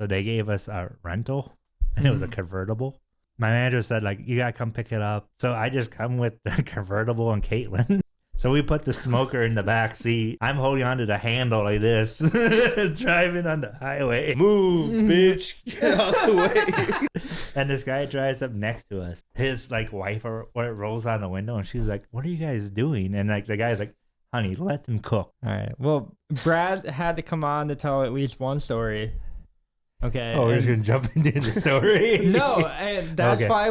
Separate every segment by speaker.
Speaker 1: So they gave us a rental, and it was a convertible. My manager said, like, you gotta come pick it up. So I just come with the convertible and Caitlin. So we put the smoker in the back seat. I'm holding onto the handle like this, driving on the highway.
Speaker 2: Move, bitch. Get out the way.
Speaker 1: And this guy drives up next to us. His like wife or rolls on the window, and she's like, "What are you guys doing?" And like the guy's like, "Honey, let them cook."
Speaker 3: All right. Well, Brad had to come on to tell at least one story. Okay.
Speaker 1: Oh, we're just gonna jump into the story.
Speaker 3: No, and that's
Speaker 1: Okay.
Speaker 3: why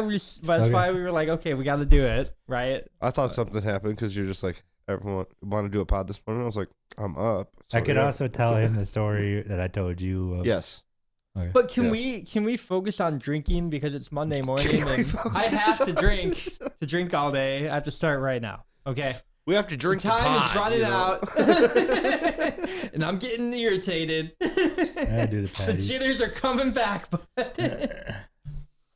Speaker 3: why we were like, okay, we got to do it, right?
Speaker 2: I thought something happened because you're just like, everyone want to do a pod this morning. I was like, I'm up. So,
Speaker 1: I could
Speaker 2: yeah.
Speaker 1: also tell him the story that I told you. Of,
Speaker 2: Yes.
Speaker 1: Okay.
Speaker 3: But can
Speaker 2: Yes.
Speaker 3: we focus on drinking because it's Monday morning and I have to drink all day. I have to start right now. Okay.
Speaker 2: We have to drink the
Speaker 3: Time
Speaker 2: pod,
Speaker 3: is running
Speaker 2: you know?
Speaker 3: out, and I'm getting irritated.
Speaker 1: I do the
Speaker 3: The
Speaker 1: patties.
Speaker 3: jitters are coming back, but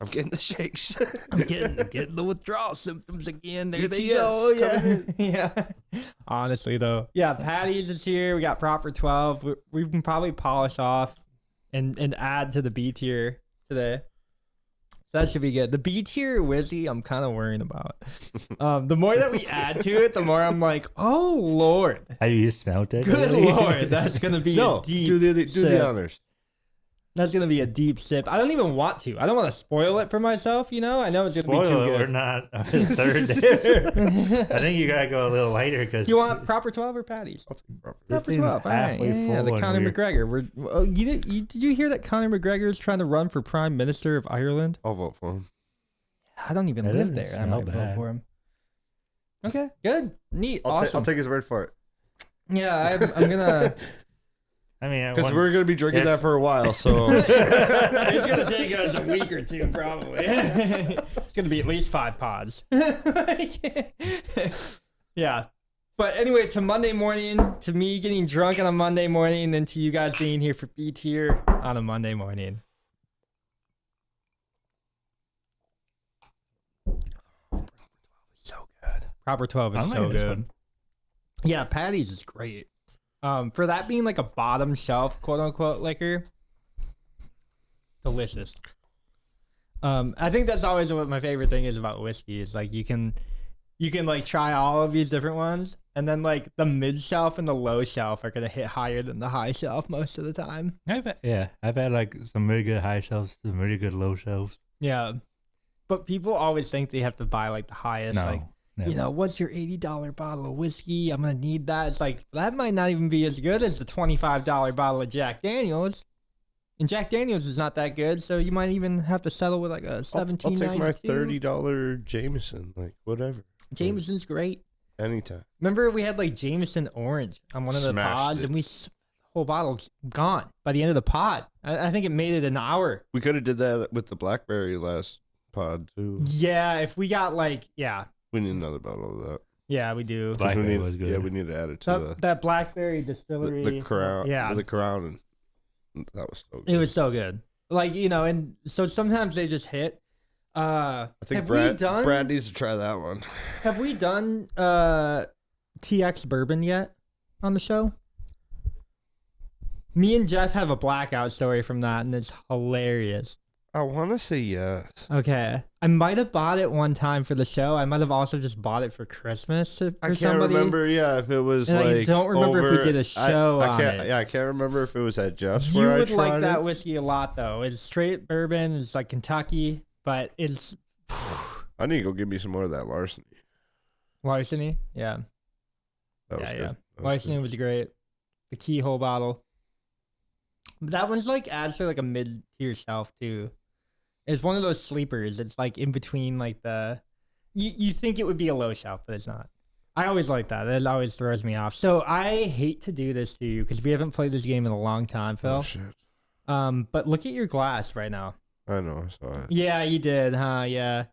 Speaker 2: I'm getting the shakes.
Speaker 3: I'm getting the withdrawal symptoms again. There they
Speaker 2: ETS
Speaker 3: go.
Speaker 2: coming
Speaker 3: Yeah. Yeah. Honestly, though, yeah, Patty's is here. We got Proper 12. We can probably polish off and add to the B tier today. So that should be good. The B tier whiskey, I'm kind of worrying about. The more that we add to it, the more I'm like, oh Lord,
Speaker 1: Have you smelled it?
Speaker 3: good Lord, that's gonna be
Speaker 2: No,
Speaker 3: a deep.
Speaker 2: do the
Speaker 3: sip.
Speaker 2: honors.
Speaker 3: That's gonna be a deep sip. I don't even want to. I don't want to spoil it for myself. You know, I know it's gonna be too
Speaker 1: Spoil it, we're
Speaker 3: good.
Speaker 1: not on the third there. I think you gotta go a little lighter because
Speaker 3: Do you want Proper 12 or Patties?
Speaker 2: I'll take proper.
Speaker 1: this
Speaker 3: Proper
Speaker 1: thing's
Speaker 3: 12. All right.
Speaker 1: halfway
Speaker 3: Yeah,
Speaker 1: full.
Speaker 3: the
Speaker 1: and
Speaker 3: Conor
Speaker 1: we're-
Speaker 3: McGregor. Did you hear that Conor McGregor is trying to run for Prime Minister of Ireland?
Speaker 2: I'll vote for him.
Speaker 3: I don't even
Speaker 1: That
Speaker 3: live
Speaker 1: doesn't
Speaker 3: there. I
Speaker 1: smell
Speaker 3: might vote
Speaker 1: bad.
Speaker 3: for him. Okay, good, neat, awesome.
Speaker 2: I'll take his word for it.
Speaker 3: Yeah, I'm gonna.
Speaker 1: I mean,
Speaker 2: Because we're going to be drinking that for a while, so.
Speaker 3: It's gonna take us a week or two, probably. It's gonna be at least 5 pods. Yeah. But anyway, to Monday morning, to me getting drunk on a Monday morning, and to you guys being here for B tier on a Monday morning. So good. Proper 12
Speaker 1: I
Speaker 3: is
Speaker 1: like
Speaker 3: so
Speaker 1: this
Speaker 3: good.
Speaker 1: one.
Speaker 3: Yeah, Patty's is great. For that being like a bottom shelf, quote unquote, liquor, delicious. I think that's always what my favorite thing is about whiskey is like you can like try all of these different ones, and then like the mid shelf and the low shelf are gonna hit higher than the high shelf most of the time.
Speaker 1: I've had like some really good high shelves, some really good low shelves.
Speaker 3: Yeah, but people always think they have to buy like the highest.
Speaker 1: No,
Speaker 3: Like,
Speaker 1: never.
Speaker 3: you know, what's your $80 bottle of whiskey? I'm gonna need that. It's like that might not even be as good as the $25 bottle of Jack Daniels. And Jack Daniels is not that good, so you might even have to settle with like a
Speaker 2: I'll
Speaker 3: $17.92.
Speaker 2: take my $30 Jameson, like whatever.
Speaker 3: Jameson's great.
Speaker 2: Anytime.
Speaker 3: Remember we had like Jameson Orange on one of the
Speaker 2: Smashed
Speaker 3: pods,
Speaker 2: it.
Speaker 3: and the whole bottle's gone by the end of the pod. I think it made it an hour.
Speaker 2: We could have did that with the blackberry last pod too.
Speaker 3: Yeah, if we got like, yeah,
Speaker 2: We need another bottle of that.
Speaker 3: we do.
Speaker 2: 'Cause
Speaker 1: Blackberry
Speaker 2: we need,
Speaker 1: was good.
Speaker 2: Yeah, we need to add it to
Speaker 3: That blackberry distillery.
Speaker 2: the crown.
Speaker 3: Yeah,
Speaker 2: the crown, and that was so good.
Speaker 3: it was so good. Like, you know, and so sometimes they just hit.
Speaker 2: I think
Speaker 3: have
Speaker 2: Brad,
Speaker 3: we done
Speaker 2: Brad needs to try that one.
Speaker 3: Have we done TX bourbon yet on the show? Me and Jeff have a blackout story from that, and it's hilarious.
Speaker 2: I want to say yes.
Speaker 3: Okay, I might have bought it one time for the show. I might have also just bought it for Christmas for
Speaker 2: I can't
Speaker 3: somebody.
Speaker 2: remember. Yeah, if it was
Speaker 3: And I
Speaker 2: like
Speaker 3: don't remember if we
Speaker 2: over-
Speaker 3: did a show
Speaker 2: I
Speaker 3: on
Speaker 2: can't,
Speaker 3: it.
Speaker 2: Yeah, I can't remember if it was at Jeff's
Speaker 3: You
Speaker 2: where I
Speaker 3: would like
Speaker 2: tried
Speaker 3: that
Speaker 2: it.
Speaker 3: whiskey a lot, though. It's straight bourbon. It's like Kentucky, but it's
Speaker 2: I need to go get me some more of that Larceny.
Speaker 3: larceny. Yeah,
Speaker 2: That was
Speaker 3: yeah,
Speaker 2: good.
Speaker 3: yeah.
Speaker 2: That was
Speaker 3: Larceny
Speaker 2: good.
Speaker 3: was great. The keyhole bottle. That one's like actually like a mid tier shelf too. It's one of those sleepers. It's like in between like the you think it would be a low shelf, but it's not. I always like that. It always throws me off. So I hate to do this to you because we haven't played this game in a long time, Phil.
Speaker 2: Oh shit!
Speaker 3: But look at your glass right now.
Speaker 2: I know. I saw it.
Speaker 3: Yeah, you did, huh? Yeah.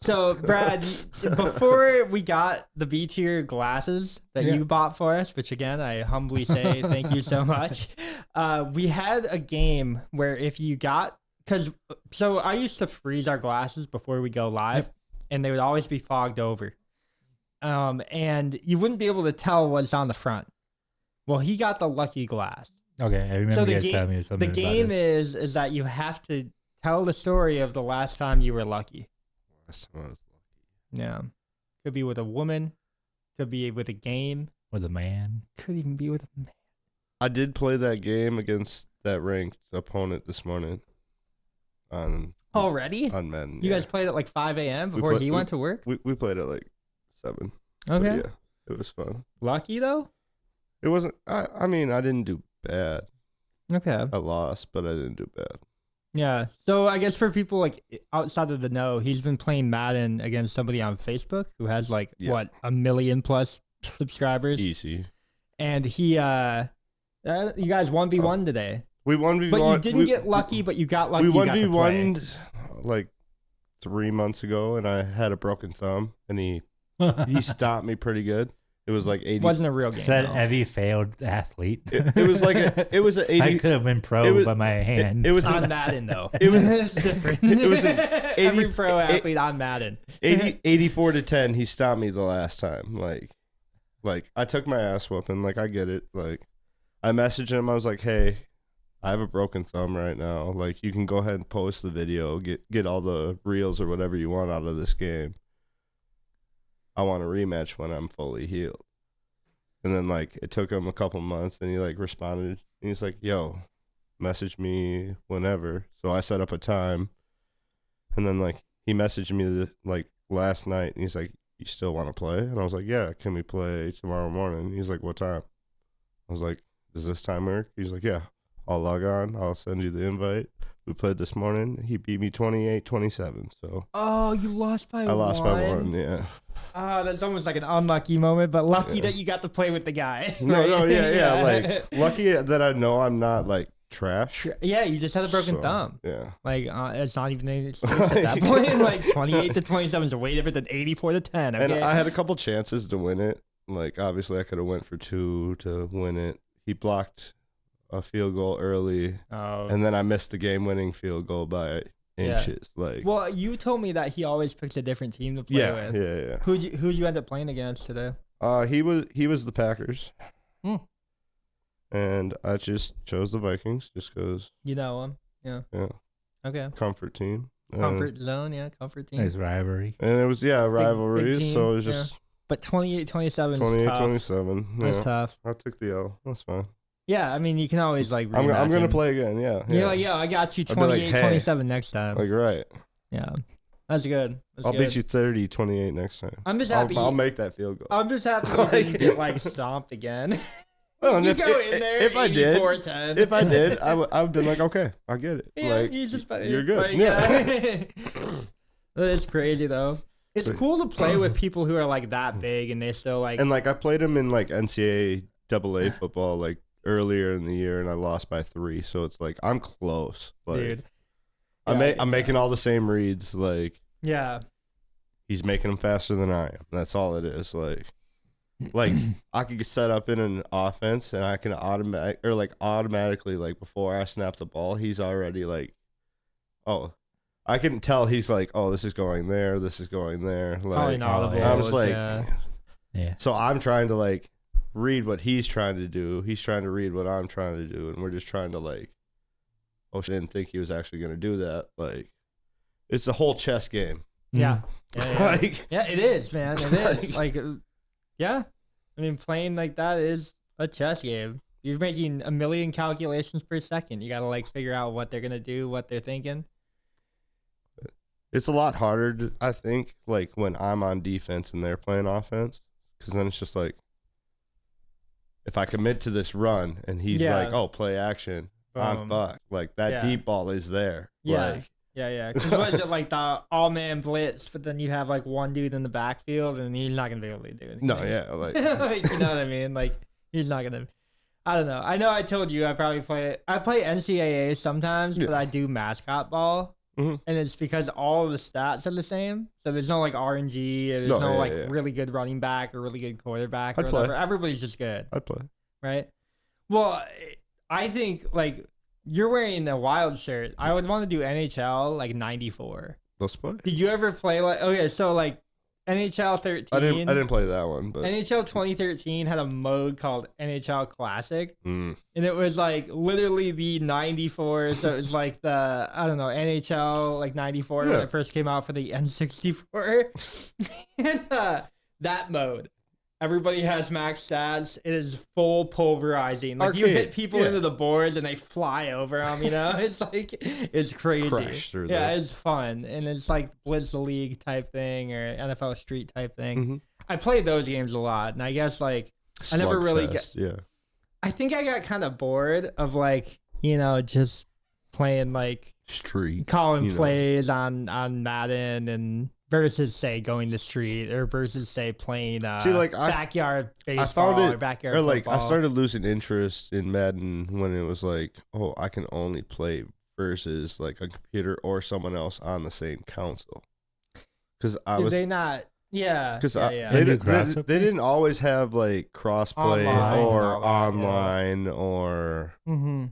Speaker 3: So, Brad, before we got the B tier glasses that
Speaker 1: Yeah.
Speaker 3: you bought for us, which again, I humbly say thank you so much. We had a game where if you got, so I used to freeze our glasses before we go live, and they would always be fogged over. And you wouldn't be able to tell what's on the front. Well, he got the lucky glass.
Speaker 1: Okay, I remember
Speaker 3: So the
Speaker 1: you guys
Speaker 3: game-
Speaker 1: telling me
Speaker 3: The
Speaker 1: something about
Speaker 3: game
Speaker 1: this.
Speaker 3: is that you have to tell the story of the last time you were lucky.
Speaker 2: Last time I was
Speaker 3: Yeah. Could be with a woman. Could be with a game.
Speaker 1: With a man.
Speaker 3: Could even be with a man.
Speaker 2: I did play that game against that ranked opponent this morning on
Speaker 3: Already?
Speaker 2: Madden.
Speaker 3: You
Speaker 2: yeah.
Speaker 3: guys played at like 5 a.m.
Speaker 2: We
Speaker 3: before
Speaker 2: play-
Speaker 3: he
Speaker 2: we-
Speaker 3: went to work?
Speaker 2: we played at like 7. But
Speaker 3: Okay.
Speaker 2: yeah, it was fun.
Speaker 3: Lucky though?
Speaker 2: It wasn't. I mean, I didn't do bad.
Speaker 3: Okay.
Speaker 2: I lost, but I didn't do bad.
Speaker 3: Yeah. So I guess for people like outside of the know, he's been playing Madden against somebody on Facebook who has like
Speaker 2: Yeah.
Speaker 3: what, 1 million plus subscribers.
Speaker 2: Easy.
Speaker 3: And he you guys 1v1 today.
Speaker 2: We 1v1.
Speaker 3: But you didn't get lucky, but you got lucky.
Speaker 2: We
Speaker 3: you got to play.
Speaker 2: 1v1'd like 3 months ago, and I had a broken thumb, and he stopped me pretty good. It was like 80.
Speaker 3: Wasn't a real game.
Speaker 1: Said
Speaker 3: though.
Speaker 1: every failed athlete.
Speaker 2: It was like it was an 80.
Speaker 1: I could have been pro
Speaker 2: it was-
Speaker 1: by my hand.
Speaker 2: It was
Speaker 3: on
Speaker 2: an
Speaker 3: Madden though.
Speaker 2: It was-
Speaker 3: it's different.
Speaker 2: it was an
Speaker 3: Every
Speaker 2: 80
Speaker 3: pro athlete on Madden.
Speaker 2: 84 to 10. He stopped me the last time. Like I took my ass whooping. Like I get it. Like I messaged him. I was like, hey, I have a broken thumb right now. Like you can go ahead and post the video. Get all the reels or whatever you want out of this game. I want a rematch when I'm fully healed. And then like it took him a couple months, and he like responded. And he's like, yo, message me whenever. So I set up a time, and then like he messaged me like last night, and he's like, you still want to play? And I was like, yeah, can we play tomorrow morning? He's like, what time? I was like, does this time work? He's like, yeah, I'll log on. I'll send you the invite. We played this morning. He beat me 28-27. So
Speaker 3: Oh, you lost by
Speaker 2: I lost by 1. Yeah.
Speaker 3: Oh, that's almost like an unlucky moment, but lucky
Speaker 2: Yeah.
Speaker 3: that you got to play with the guy.
Speaker 2: No,
Speaker 3: right?
Speaker 2: yeah. Like lucky that I know I'm not like trash.
Speaker 3: Yeah, you just had a broken
Speaker 2: So,
Speaker 3: thumb.
Speaker 2: Yeah.
Speaker 3: Like it's not even an excuse at that point. Like 28 to 27 is way different than 84 to 10. Okay.
Speaker 2: And I had a couple chances to win it. Like obviously I could have went for 2 to win it. He blocked a field goal early,
Speaker 3: oh.
Speaker 2: and then I missed the game-winning field goal by inches. Like
Speaker 3: Well, you told me that he always picks a different team to play
Speaker 2: yeah,
Speaker 3: with.
Speaker 2: yeah.
Speaker 3: Who'd you end up playing against today?
Speaker 2: He was the Packers.
Speaker 3: Hmm.
Speaker 2: And I just chose the Vikings just because
Speaker 3: You know him. Yeah.
Speaker 2: Yeah.
Speaker 3: Okay.
Speaker 2: comfort team.
Speaker 3: Comfort zone, yeah, comfort team.
Speaker 1: Nice rivalry.
Speaker 2: And it was rivalries,
Speaker 3: team,
Speaker 2: so it was
Speaker 3: yeah.
Speaker 2: just
Speaker 3: But 28-27 is tough.
Speaker 2: 28-27.
Speaker 3: That's
Speaker 2: Yeah.
Speaker 3: tough.
Speaker 2: I took the L. That's fine.
Speaker 3: Yeah, I mean, you can always like.
Speaker 2: I'm
Speaker 3: rematch
Speaker 2: gonna
Speaker 3: him.
Speaker 2: play again. Yeah.
Speaker 3: You're like, yo, I got you
Speaker 2: I'll be like,
Speaker 3: 28-27 next time.
Speaker 2: Like right.
Speaker 3: Yeah, that's good. That's
Speaker 2: I'll
Speaker 3: good.
Speaker 2: beat you 30-28 next time.
Speaker 3: I'm just happy.
Speaker 2: I'll make that field goal.
Speaker 3: I'm just happy you
Speaker 2: Like-
Speaker 3: didn't get like stomped again.
Speaker 2: Well, and
Speaker 3: you
Speaker 2: if-
Speaker 3: go in there.
Speaker 2: if I did,
Speaker 3: 84-10.
Speaker 2: If I did, I would have been like, okay, I get it.
Speaker 3: Yeah,
Speaker 2: like
Speaker 3: he's just better.
Speaker 2: you're good.
Speaker 3: Like,
Speaker 2: yeah.
Speaker 3: That's crazy though. It's
Speaker 2: But-
Speaker 3: cool to play with people who are like that big and they still like.
Speaker 2: And like I played him in like NCAA AA football like earlier in the year, and I lost by 3. So it's like I'm close. Like
Speaker 3: dude.
Speaker 2: I'm
Speaker 3: Yeah,
Speaker 2: making all the same reads. Like
Speaker 3: Yeah.
Speaker 2: he's making them faster than I am. That's all it is. Like I could get set up in an offense, and I can automatically like before I snap the ball, he's already like, oh, I can tell he's like, oh, this is going there, this is going there.
Speaker 3: Probably
Speaker 2: Like
Speaker 3: not.
Speaker 1: yeah.
Speaker 2: I'm just like,
Speaker 1: Yeah.
Speaker 2: so I'm trying to like read what he's trying to do. He's trying to read what I'm trying to do, and we're just trying to like, oh, I didn't think he was actually gonna do that. Like, it's a whole chess game.
Speaker 3: Yeah. Yeah, yeah.
Speaker 2: Like,
Speaker 3: Yeah, it is, man. It is. Like, yeah. I mean, playing like that is a chess game. You're making 1 million calculations per second. You got to like figure out what they're going to do, what they're thinking.
Speaker 2: it's a lot harder, I think, like when I'm on defense and they're playing offense, because then it's just like, if I commit to this run and he's
Speaker 3: Yeah.
Speaker 2: like, oh, play action, I'm
Speaker 3: Boom.
Speaker 2: fucked. Like that
Speaker 3: Yeah.
Speaker 2: deep ball is there.
Speaker 3: Yeah.
Speaker 2: Like,
Speaker 3: Yeah, yeah. Because what is it like the all-man blitz, but then you have like one dude in the backfield and he's not going to be able to do anything.
Speaker 2: no, yeah, like
Speaker 3: Like, you know what I mean? Like, he's not going to. I don't know. I know I told you I probably play NCAA sometimes, but
Speaker 2: Yeah.
Speaker 3: I do mascot ball.
Speaker 2: Mhm.
Speaker 3: And it's because all of the stats are the same. So there's no like RNG, there's
Speaker 2: No,
Speaker 3: no
Speaker 2: yeah,
Speaker 3: like
Speaker 2: yeah.
Speaker 3: really good running back or really good quarterback or
Speaker 2: I'd play.
Speaker 3: whatever. Everybody's just good,
Speaker 2: I'd play.
Speaker 3: right? Well, I think like you're wearing a Wild shirt. I would want to do NHL like 94.
Speaker 2: Let's play.
Speaker 3: Did you ever play like okay, so like NHL 13.
Speaker 2: I didn't play that one, but
Speaker 3: NHL 2013 had a mode called NHL Classic,
Speaker 2: mm.
Speaker 3: and it was like literally the 94. So it was like the, I don't know, NHL like 94 when
Speaker 2: Yeah.
Speaker 3: it first came out for the N64. And that mode, everybody has max stats. It is full pulverizing. Like you
Speaker 2: Arcade,
Speaker 3: hit people
Speaker 2: yeah.
Speaker 3: into the boards and they fly over them. You know, it's like it's crazy.
Speaker 2: Crash through
Speaker 3: Yeah,
Speaker 2: there.
Speaker 3: it's fun, and it's like Blitz the League type thing or NFL Street type thing.
Speaker 2: Mhm.
Speaker 3: I played those games a lot, and I guess like I never really
Speaker 2: Slugfest, yeah.
Speaker 3: I think I got kind of bored of like, you know, just playing like
Speaker 2: Street.
Speaker 3: calling
Speaker 2: you know.
Speaker 3: plays on Madden and versus say going to street or versus say playing
Speaker 2: See, like,
Speaker 3: backyard baseball
Speaker 2: found it-
Speaker 3: or backyard
Speaker 2: Or like I
Speaker 3: football.
Speaker 2: started losing interest in Madden when it was like, oh, I can only play versus like a computer or someone else on the same console. Because I
Speaker 3: Did
Speaker 2: was
Speaker 3: they not? Yeah.
Speaker 2: because
Speaker 3: yeah.
Speaker 1: They do
Speaker 2: they
Speaker 1: crossplay?
Speaker 2: didn't always have like crossplay
Speaker 3: Online and
Speaker 2: or
Speaker 3: all that, yeah.
Speaker 2: online or
Speaker 3: Mm-hmm.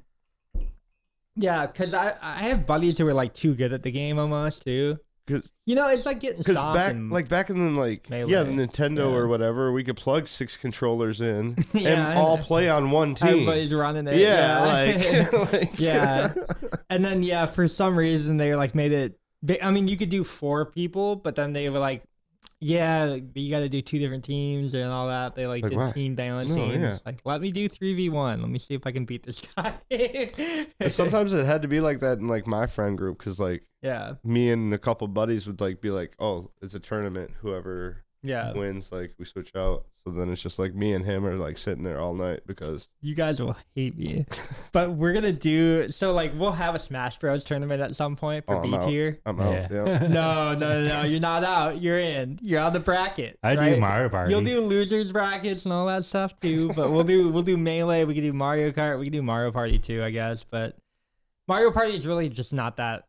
Speaker 3: Yeah, because I have buddies who are like too good at the game almost too.
Speaker 2: because
Speaker 3: You know, it's like getting stomped
Speaker 2: back
Speaker 3: and-
Speaker 2: back in the like
Speaker 3: Melee.
Speaker 2: yeah the Nintendo
Speaker 3: Yeah.
Speaker 2: or whatever, we could plug 6 controllers in
Speaker 3: Yeah,
Speaker 2: and all play on one team.
Speaker 3: everybody's running it.
Speaker 2: Yeah, like
Speaker 3: Yeah. And then yeah, for some reason they like made it. I mean, you could do 4 people, but then they were like, yeah, but you got to do 2 different teams and all that. They like
Speaker 2: Like
Speaker 3: did
Speaker 2: why?
Speaker 3: team balancing.
Speaker 2: No, yeah.
Speaker 3: It's like, let me do 3v1. Let me see if I can beat this guy.
Speaker 2: And sometimes it had to be like that in like my friend group because like
Speaker 3: yeah,
Speaker 2: me and a couple buddies would like be like, oh, it's a tournament. Whoever
Speaker 3: yeah.
Speaker 2: wins, like we switch out. So then it's just like me and him are like sitting there all night because
Speaker 3: You guys will hate me, but we're gonna do so. Like, we'll have a Smash Bros tournament at some point for
Speaker 2: Oh, I'm
Speaker 3: B
Speaker 2: out.
Speaker 3: tier.
Speaker 2: I'm out.
Speaker 1: Yeah.
Speaker 2: Yeah.
Speaker 3: No, you're not out. You're in. You're on the bracket.
Speaker 1: I
Speaker 3: right?
Speaker 1: do Mario Party.
Speaker 3: You'll do losers brackets and all that stuff too, but we'll do Melee. We can do Mario Kart. We can do Mario Party too, I guess. But Mario Party is really just not that.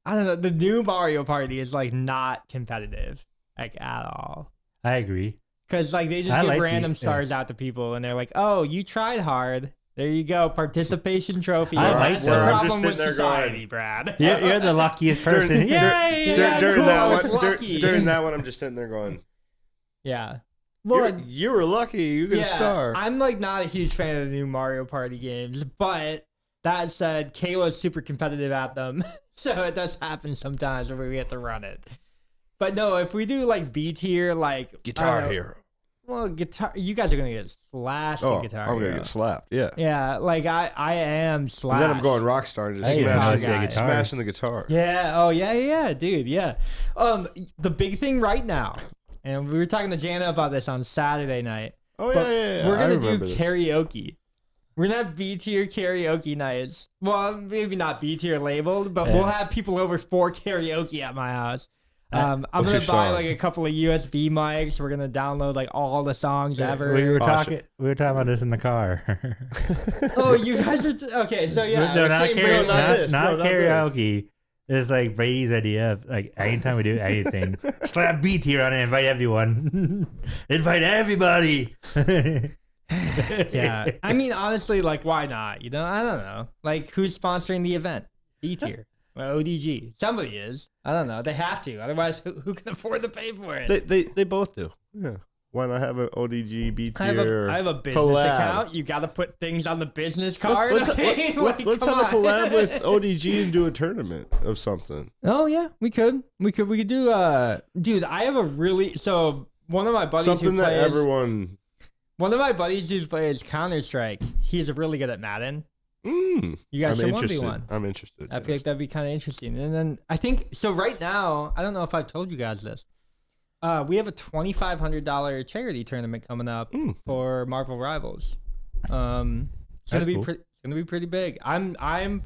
Speaker 3: I don't know. The new Mario Party is like not competitive, like at all.
Speaker 1: I agree.
Speaker 3: Cause like they just
Speaker 1: I
Speaker 3: give
Speaker 1: like the-
Speaker 3: random
Speaker 1: yeah.
Speaker 3: stars out to people, and they're like, "Oh, you tried hard. There you go, participation trophy."
Speaker 1: I
Speaker 3: That's
Speaker 1: like
Speaker 3: the
Speaker 1: that. I'm
Speaker 2: just
Speaker 3: problem with
Speaker 2: sitting there
Speaker 3: society,
Speaker 2: going-
Speaker 3: Brad.
Speaker 1: You're the luckiest person.
Speaker 2: During-
Speaker 1: Yay!
Speaker 3: Yeah,
Speaker 2: during
Speaker 3: cool,
Speaker 2: that
Speaker 3: I was
Speaker 2: one,
Speaker 3: lucky.
Speaker 2: during that one, I'm just sitting there going,
Speaker 3: Yeah. Well,
Speaker 2: you were lucky. You get a star.
Speaker 3: I'm like not a huge fan of the new Mario Party games, but that said, Kayla's super competitive at them, so it does happen sometimes where we have to run it. But no, if we do like B tier, like I don't know,
Speaker 2: Hero.
Speaker 3: Well, guitar, you guys are gonna get slashed
Speaker 2: Oh,
Speaker 3: in Guitar
Speaker 2: I'm gonna
Speaker 3: Hero.
Speaker 2: get slapped. Yeah.
Speaker 3: Yeah, like I am
Speaker 2: And
Speaker 3: slashed.
Speaker 2: then I'm going Rockstar and just
Speaker 1: Hey,
Speaker 3: Guitar
Speaker 2: smashing,
Speaker 3: guy.
Speaker 2: smashing the guitar.
Speaker 3: Yeah. Oh yeah, dude. Yeah. The big thing right now, and we were talking to Jana about this on Saturday night.
Speaker 2: Oh
Speaker 3: But
Speaker 2: yeah.
Speaker 3: we're
Speaker 2: I
Speaker 3: gonna do
Speaker 2: remember this.
Speaker 3: karaoke. We're gonna have B tier karaoke nights. Well, maybe not B tier labeled, but we'll have people over for karaoke at my house. I'm
Speaker 2: What's
Speaker 3: gonna
Speaker 2: your
Speaker 3: buy
Speaker 2: song?
Speaker 3: like a couple of USB mics. We're gonna download like all the songs ever.
Speaker 1: We were
Speaker 2: Oh,
Speaker 1: talking. We were talking about this in the car.
Speaker 3: Oh, you guys are okay. So yeah,
Speaker 1: no,
Speaker 3: we're
Speaker 1: not,
Speaker 3: saying
Speaker 1: karaoke.
Speaker 3: bring-
Speaker 2: not
Speaker 1: Not,
Speaker 2: this.
Speaker 1: not
Speaker 2: No, not
Speaker 1: karaoke. It's like Brady's idea of like anytime we do anything, slap B tier on it, invite everyone, invite everybody.
Speaker 3: Yeah, I mean, honestly, like, why not? You know, I don't know. Like, who's sponsoring the event? B tier, well, ODG. Somebody is. I don't know. They have to. Otherwise, who can afford to pay for it?
Speaker 2: They both do. Yeah. Why not have an ODG B
Speaker 3: I
Speaker 2: tier?
Speaker 3: have a business
Speaker 2: collab.
Speaker 3: account. You got to put things on the business card.
Speaker 2: Let's
Speaker 3: okay? Like,
Speaker 2: have
Speaker 3: come
Speaker 2: a
Speaker 3: on.
Speaker 2: collab with ODG and do a tournament of something.
Speaker 3: Oh yeah, we could do. Dude, I have a really one of my buddies
Speaker 2: Something
Speaker 3: who
Speaker 2: that
Speaker 3: plays.
Speaker 2: everyone.
Speaker 3: One of my buddies who plays Counter Strike. He's really good at Madden. You guys
Speaker 2: I'm
Speaker 3: should 1v1.
Speaker 2: interested. I'm interested.
Speaker 3: I feel like that'd be kind of interesting. And then I think so. Right now, I don't know if I've told you guys this. We have a $2,500 charity tournament coming up for Marvel Rivals. It's gonna
Speaker 1: That's
Speaker 3: be
Speaker 1: cool.
Speaker 3: it's gonna be pretty big. I'm putting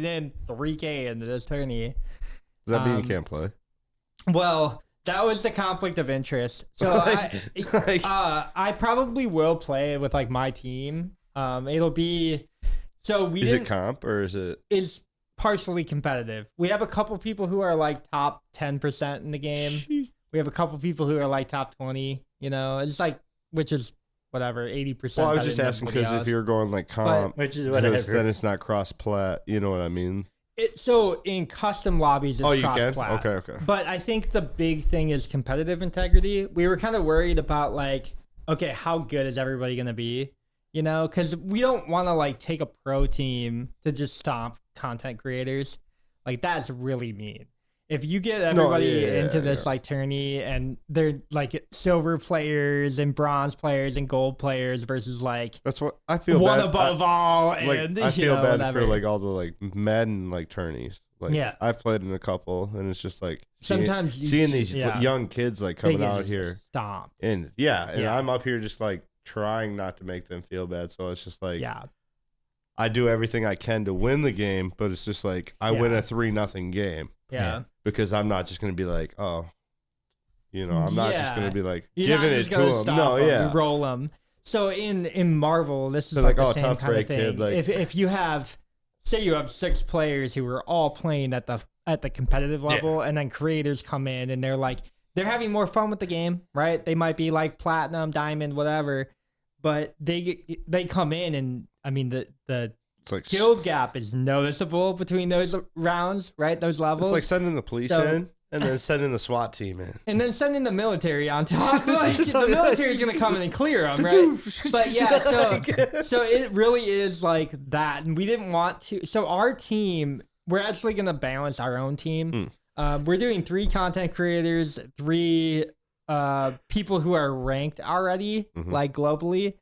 Speaker 3: in $3,000 into this tourney.
Speaker 2: Does that mean you
Speaker 3: um,
Speaker 2: can't play?
Speaker 3: Well, that was the conflict of interest. So I probably will play with like my team. It'll be so we
Speaker 2: Is
Speaker 3: didn't
Speaker 2: it comp or is it?
Speaker 3: is partially competitive. We have a couple people who are like top 10% in the game.
Speaker 2: Sheesh.
Speaker 3: We have a couple people who are like top 20, you know, it's like, which is whatever, 80%.
Speaker 2: Well, I was
Speaker 3: better
Speaker 2: just
Speaker 3: than
Speaker 2: asking
Speaker 3: everybody
Speaker 2: because if
Speaker 3: ause.
Speaker 2: you're going like comp,
Speaker 1: Which is
Speaker 2: because then
Speaker 1: whatever.
Speaker 2: it's not cross plat. You know what I mean?
Speaker 3: So in custom lobbies, it's
Speaker 2: Oh, you can?
Speaker 3: cross-plat.
Speaker 2: Okay.
Speaker 3: But I think the big thing is competitive integrity. We were kind of worried about like, okay, how good is everybody gonna be? You know, because we don't want to like take a pro team to just stomp content creators. Like that's really mean. If you get everybody into this like tourney and they're like silver players and bronze players and gold players versus like
Speaker 2: That's what I feel.
Speaker 3: one
Speaker 2: bad.
Speaker 3: above all, and
Speaker 2: I feel bad
Speaker 3: whatever.
Speaker 2: for like all the like Madden like tourneys. Like
Speaker 3: Yeah.
Speaker 2: I've played in a couple, and it's just like
Speaker 3: Sometimes you
Speaker 2: seeing
Speaker 3: just-
Speaker 2: these
Speaker 3: yeah.
Speaker 2: young kids like
Speaker 3: They
Speaker 2: coming
Speaker 3: get
Speaker 2: out
Speaker 3: just
Speaker 2: here,
Speaker 3: stomped.
Speaker 2: and
Speaker 3: Yeah.
Speaker 2: I'm up here just like trying not to make them feel bad. So it's just like
Speaker 3: Yeah.
Speaker 2: I do everything I can to win the game, but it's just like I win
Speaker 3: Yeah.
Speaker 2: a 3-0 game
Speaker 3: Yeah.
Speaker 2: because I'm not just gonna be like, oh, I'm not just
Speaker 3: Yeah.
Speaker 2: gonna be like
Speaker 3: You're
Speaker 2: giving
Speaker 3: not
Speaker 2: it
Speaker 3: just
Speaker 2: to
Speaker 3: gonna
Speaker 2: them.
Speaker 3: stop
Speaker 2: No,
Speaker 3: 'em,
Speaker 2: yeah.
Speaker 3: you roll them. So in Marvel, this is
Speaker 2: They're
Speaker 3: like
Speaker 2: like,
Speaker 3: the
Speaker 2: "Oh,
Speaker 3: same
Speaker 2: tough
Speaker 3: kind
Speaker 2: break,
Speaker 3: of thing.
Speaker 2: kid," like-
Speaker 3: if you have, say you have 6 players who are all playing at the competitive level, and then creators come in and they're having more fun with the game, right? They might be like platinum, diamond, whatever, but they come in and I mean the
Speaker 2: It's like
Speaker 3: skill gap is noticeable between those rounds, right? Those levels.
Speaker 2: It's like sending the police
Speaker 3: So-
Speaker 2: in and then sending the SWAT team in.
Speaker 3: And then sending the military on top. Like, the military's gonna come in and clear them, right? But yeah, so it really is like that. And we didn't want to. So our team, we're actually gonna balance our own team. We're doing 3 content creators, 3 people who are ranked already, like globally.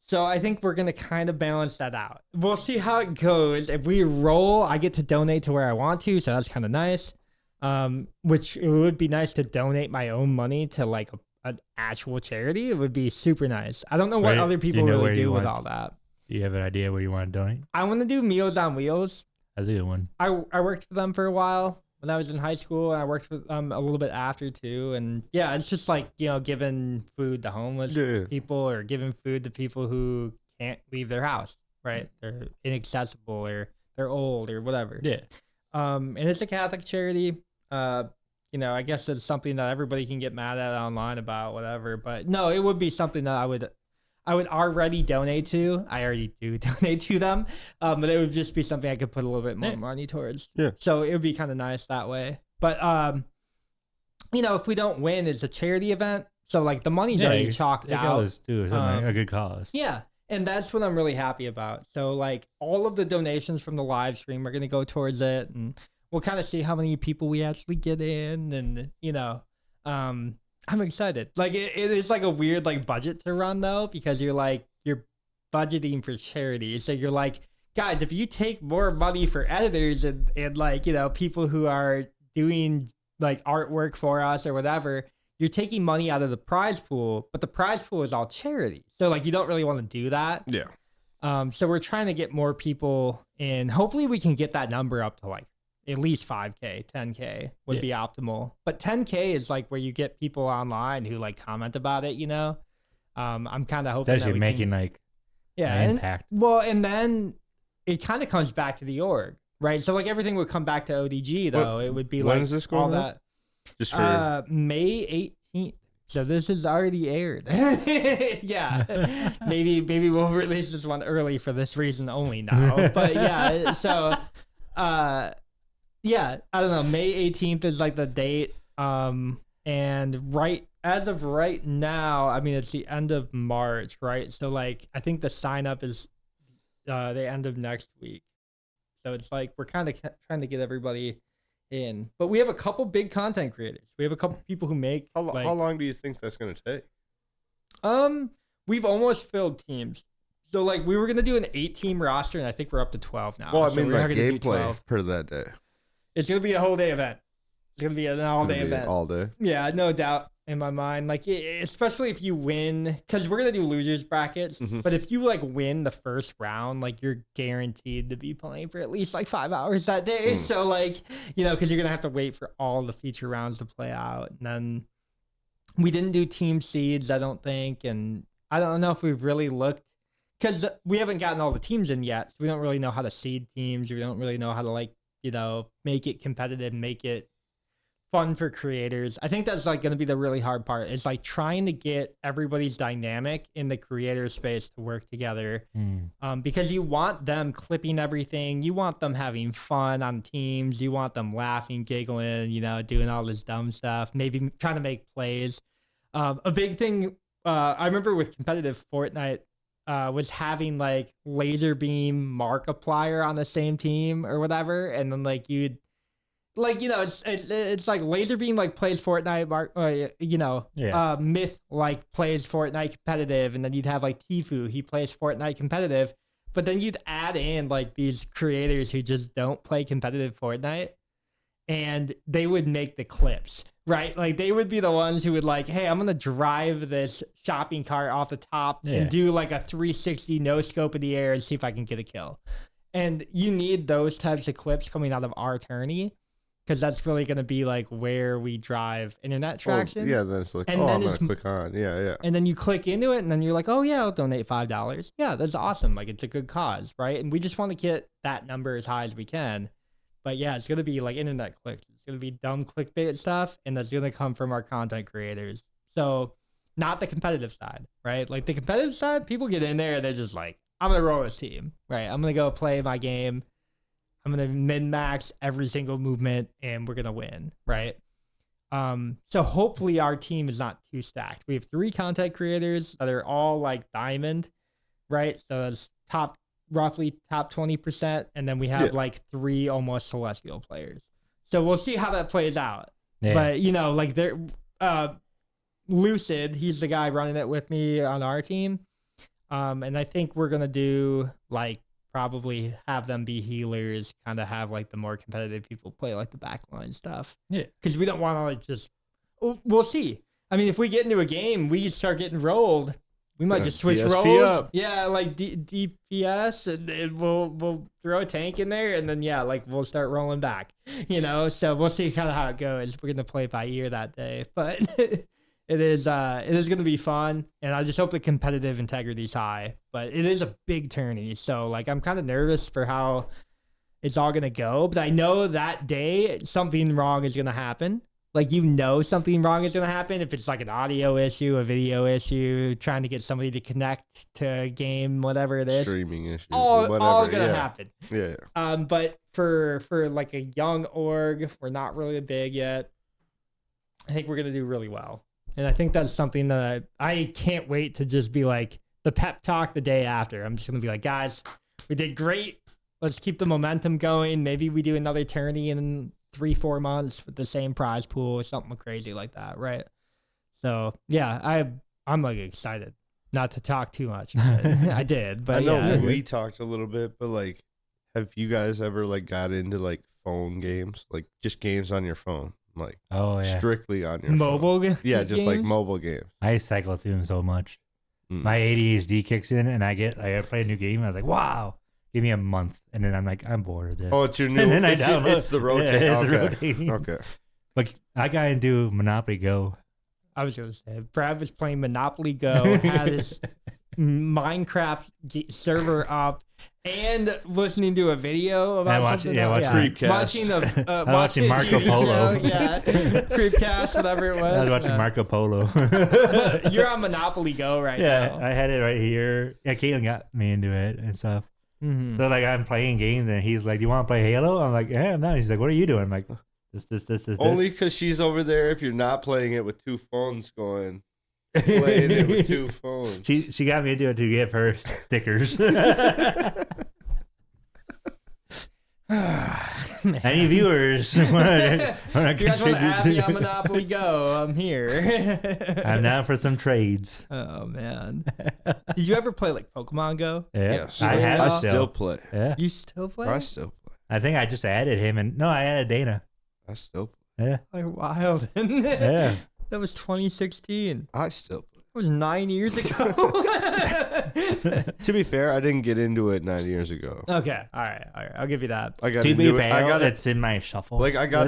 Speaker 3: So I think we're gonna kind of balance that out. We'll see how it goes. If we roll, I get to donate to where I want to, so that's kind of nice. Which it would be nice to donate my own money to like an actual charity. It would be super nice. I don't know what
Speaker 1: Right.
Speaker 3: other
Speaker 1: Do you
Speaker 3: people
Speaker 1: know
Speaker 3: really
Speaker 1: where you
Speaker 3: do with
Speaker 1: want-
Speaker 3: all that.
Speaker 1: Do you have an idea where you want to donate?
Speaker 3: I want to do Meals on Wheels.
Speaker 1: That's a good one.
Speaker 3: I worked for them for a while when I was in high school, and I worked for them a little bit after too. And yeah, it's just like giving food to homeless
Speaker 2: Yeah.
Speaker 3: people or giving food to people who can't leave their house. Right? They're inaccessible or they're old or whatever.
Speaker 1: Yeah.
Speaker 3: And it's a Catholic charity. I guess it's something that everybody can get mad at online about, whatever. But no, it would be something that I would already donate to. I already do donate to them, but it would just be something I could put a little bit more money towards.
Speaker 2: Yeah.
Speaker 3: So it would be kind of nice that way. But if we don't win, it's a charity event, so like the money's already chalked
Speaker 1: it
Speaker 3: out.
Speaker 1: goes to something, a good cause.
Speaker 3: Yeah. And that's what I'm really happy about. So like all of the donations from the live stream are going to go towards it, and we'll kind of see how many people we actually get in, and I'm excited. Like it is like a weird like budget to run though, because you're budgeting for charity. So you're like, guys, if you take more money for editors and like, people who are doing like artwork for us or whatever, you're taking money out of the prize pool, but the prize pool is all charity. So like you don't really want to do that.
Speaker 2: Yeah.
Speaker 3: So we're trying to get more people in. Hopefully we can get that number up to like at least 5K, 10K would be optimal. But 10K is like where you get people online who like comment about it, I'm kind of hoping
Speaker 1: It's actually
Speaker 3: that we
Speaker 1: making
Speaker 3: can,
Speaker 1: like
Speaker 3: yeah,
Speaker 1: an
Speaker 3: and,
Speaker 1: impact.
Speaker 3: well, and then it kind of comes back to the org, right? So like everything would come back to ODG though. It would be
Speaker 2: when
Speaker 3: like
Speaker 2: is this
Speaker 3: all
Speaker 2: going on?
Speaker 3: that.
Speaker 2: Just for
Speaker 3: May 18th. So this is already aired. Yeah. Maybe we'll release this one early for this reason only now. But yeah, so yeah, I don't know. May 18th is like the date. And as of right now, I mean it's the end of March, right? So like I think the sign up is the end of next week. So it's like we're kind of trying to get everybody in, but we have a couple big content creators. We have a couple people who make
Speaker 2: how
Speaker 3: like,
Speaker 2: long do you think that's gonna take?
Speaker 3: We've almost filled teams. So like we were gonna do an 8-team roster, and I think we're up to 12 now.
Speaker 2: Well, I
Speaker 3: So
Speaker 2: mean
Speaker 3: we're not
Speaker 2: like
Speaker 3: gonna do
Speaker 2: gameplay
Speaker 3: 12.
Speaker 2: for that day.
Speaker 3: It's gonna be a whole day event. It's gonna be an all-day
Speaker 2: Gonna be
Speaker 3: event.
Speaker 2: all day.
Speaker 3: Yeah, no doubt in my mind. Like, especially if you win, because we're gonna do losers brackets.
Speaker 2: Mhm.
Speaker 3: But if you like win the first round, like you're guaranteed to be playing for at least like 5 hours that day. So like, because you're gonna have to wait for all the feature rounds to play out. And then we didn't do team seeds, I don't think, and I don't know if we've really looked, because we haven't gotten all the teams in yet. So we don't really know how to seed teams. We don't really know how to like, make it competitive, make it fun for creators. I think that's like going to be the really hard part. It's like trying to get everybody's dynamic in the creator space to work together, because you want them clipping everything. You want them having fun on teams. You want them laughing, giggling, doing all this dumb stuff, maybe trying to make plays. A big thing I remember with competitive Fortnite was having like laser beam Markiplier on the same team or whatever, and then like you'd it's like laser beam like plays Fortnite, Myth like plays Fortnite competitive, and then you'd have like Tfue, he plays Fortnite competitive, but then you'd add in like these creators who just don't play competitive Fortnite, and they would make the clips. Right, like they would be the ones who would like, hey, I'm gonna drive this shopping cart off the top and do like a 360 no scope in the air and see if I can get a kill. And you need those types of clips coming out of our tourney, because that's really gonna be like where we drive internet traction.
Speaker 2: Yeah, then it's like, I'm gonna click on. Yeah.
Speaker 3: And then you click into it, and then you're like, oh yeah, I'll donate $5. Yeah, that's awesome. Like it's a good cause, right? And we just want to get that number as high as we can. But yeah, it's gonna be like internet clicks. It's gonna be dumb clickbait stuff, and that's gonna come from our content creators. So, not the competitive side, right? Like the competitive side, people get in there and they're just like, I'm gonna roll this team, right? I'm gonna go play my game. I'm gonna min max every single movement, and we're gonna win, right? So hopefully our team is not too stacked. We have 3 content creators that are all like diamond, right? So it's roughly top 20%, and then we have like 3 almost celestial players. So we'll see how that plays out. But like they're Lucid, he's the guy running it with me on our team, and I think we're gonna do like probably have them be healers, kind of have like the more competitive people play like the backline stuff, because we don't want to like just we'll see. I mean, if we get into a game, we start getting rolled, we might just switch
Speaker 2: DSP
Speaker 3: roles.
Speaker 2: up.
Speaker 3: Yeah, like DPS, and we'll throw a tank in there, and then like we'll start rolling back. So we'll see kind of how it goes. We're gonna play it by ear that day, but it is gonna be fun, and I just hope the competitive integrity is high. But it is a big tourney, so like I'm kind of nervous for how it's all gonna go. But I know that day something wrong is gonna happen. Like, something wrong is going to happen if it's like an audio issue, a video issue, trying to get somebody to connect to a game, whatever it is.
Speaker 2: Streaming issue.
Speaker 3: All going to happen.
Speaker 2: Yeah.
Speaker 3: But for like a young org, we're not really big yet. I think we're going to do really well. And I think that's something that I can't wait to just be like the pep talk the day after. I'm just going to be like, guys, we did great. Let's keep the momentum going. Maybe we do another tourney in 3-4 months with the same prize pool or something crazy like that, right? So yeah, I'm like excited. Not to talk too much, but I did. But
Speaker 2: I know we talked a little bit, but like, have you guys ever like got into like phone games, like just games on your phone, like strictly on your
Speaker 3: mobile
Speaker 2: phone? Yeah, just like
Speaker 3: games?
Speaker 2: mobile games.
Speaker 1: I cycle through them so much. My ADHD kicks in, and I play a new game. And I was like, wow. Give me a month, and then I'm like, I'm bored of this.
Speaker 2: Oh, it's your new.
Speaker 1: And then
Speaker 2: it's the rotating.
Speaker 1: Yeah, it's
Speaker 2: okay.
Speaker 1: rotating.
Speaker 2: Okay.
Speaker 1: Like I got into Monopoly Go.
Speaker 3: I was gonna say, Brad was playing Monopoly Go, had his Minecraft server up, and listening to a video about something.
Speaker 2: Creepcast.
Speaker 1: Watching Marco Polo.
Speaker 3: Yeah, Creepcast, whatever it was.
Speaker 1: I was watching Marco Polo.
Speaker 3: You're on Monopoly Go now.
Speaker 1: Yeah, I had it right here. Yeah, Caitlin got me into it and stuff.
Speaker 3: Mm-hmm.
Speaker 1: So like I'm playing games, and he's like, "Do you want to play Halo?" I'm like, "Yeah, I'm not." He's like, "What are you doing?" I'm like, This.
Speaker 2: Only because she's over there. If you're not playing it with 2 phones going, playing it with 2 phones.
Speaker 1: She got me into it to give her stickers. Any viewers want to
Speaker 3: you guys want to add me on Monopoly Go? I'm here.
Speaker 1: I'm down for some trades.
Speaker 3: Oh man, did you ever play like Pokemon Go?
Speaker 1: Yeah,
Speaker 2: yes.
Speaker 1: I have.
Speaker 2: I still play.
Speaker 1: Yeah,
Speaker 3: you still play?
Speaker 2: I still play.
Speaker 1: I think I just added him, and no, I added Dana.
Speaker 2: I still play.
Speaker 1: Yeah,
Speaker 3: like wild.
Speaker 1: Yeah,
Speaker 3: that was 2016.
Speaker 2: I still play.
Speaker 3: It was 9 years ago.
Speaker 2: To be fair, I didn't get into it 9 years ago.
Speaker 3: Okay, all right, I'll give you that.
Speaker 2: I got
Speaker 1: to
Speaker 2: into
Speaker 1: be
Speaker 2: it.
Speaker 1: fair, it's in my shuffle.
Speaker 2: Like I got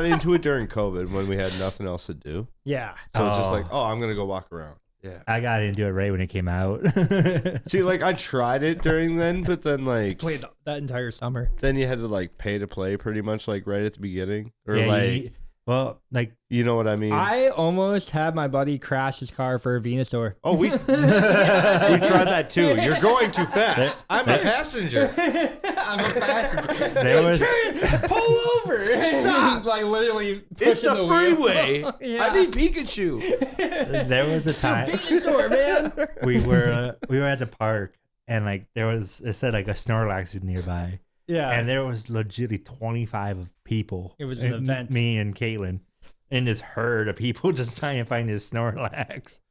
Speaker 2: into it during COVID when we had nothing else to do.
Speaker 3: Yeah.
Speaker 2: So it's just like, I'm gonna go walk around. Yeah.
Speaker 1: I got into it right when it came out.
Speaker 2: See, like I tried it during then, but then like
Speaker 3: Played that entire summer.
Speaker 2: then you had to like pay to play pretty much like right at the beginning, or
Speaker 1: Yeah,
Speaker 2: like
Speaker 1: well, like
Speaker 2: you know what I mean.
Speaker 3: I almost had my buddy crash his car for a Venusaur.
Speaker 2: Oh, we tried that too. You're going too fast. I'm a passenger.
Speaker 3: I'm a passenger.
Speaker 1: there was
Speaker 3: Pull over!
Speaker 2: Stop!
Speaker 3: Like literally
Speaker 2: It's
Speaker 3: pushing
Speaker 2: the
Speaker 3: wheel.
Speaker 2: freeway.
Speaker 3: Yeah.
Speaker 2: I need Pikachu.
Speaker 1: there was a time
Speaker 3: Venusaur, man.
Speaker 1: we were at the park and like it said like a Snorlax was nearby.
Speaker 3: Yeah.
Speaker 1: And there was legitimately 25 people.
Speaker 3: It was an
Speaker 1: and
Speaker 3: event.
Speaker 1: Me and Caitlin in this herd of people just trying to find this Snorlax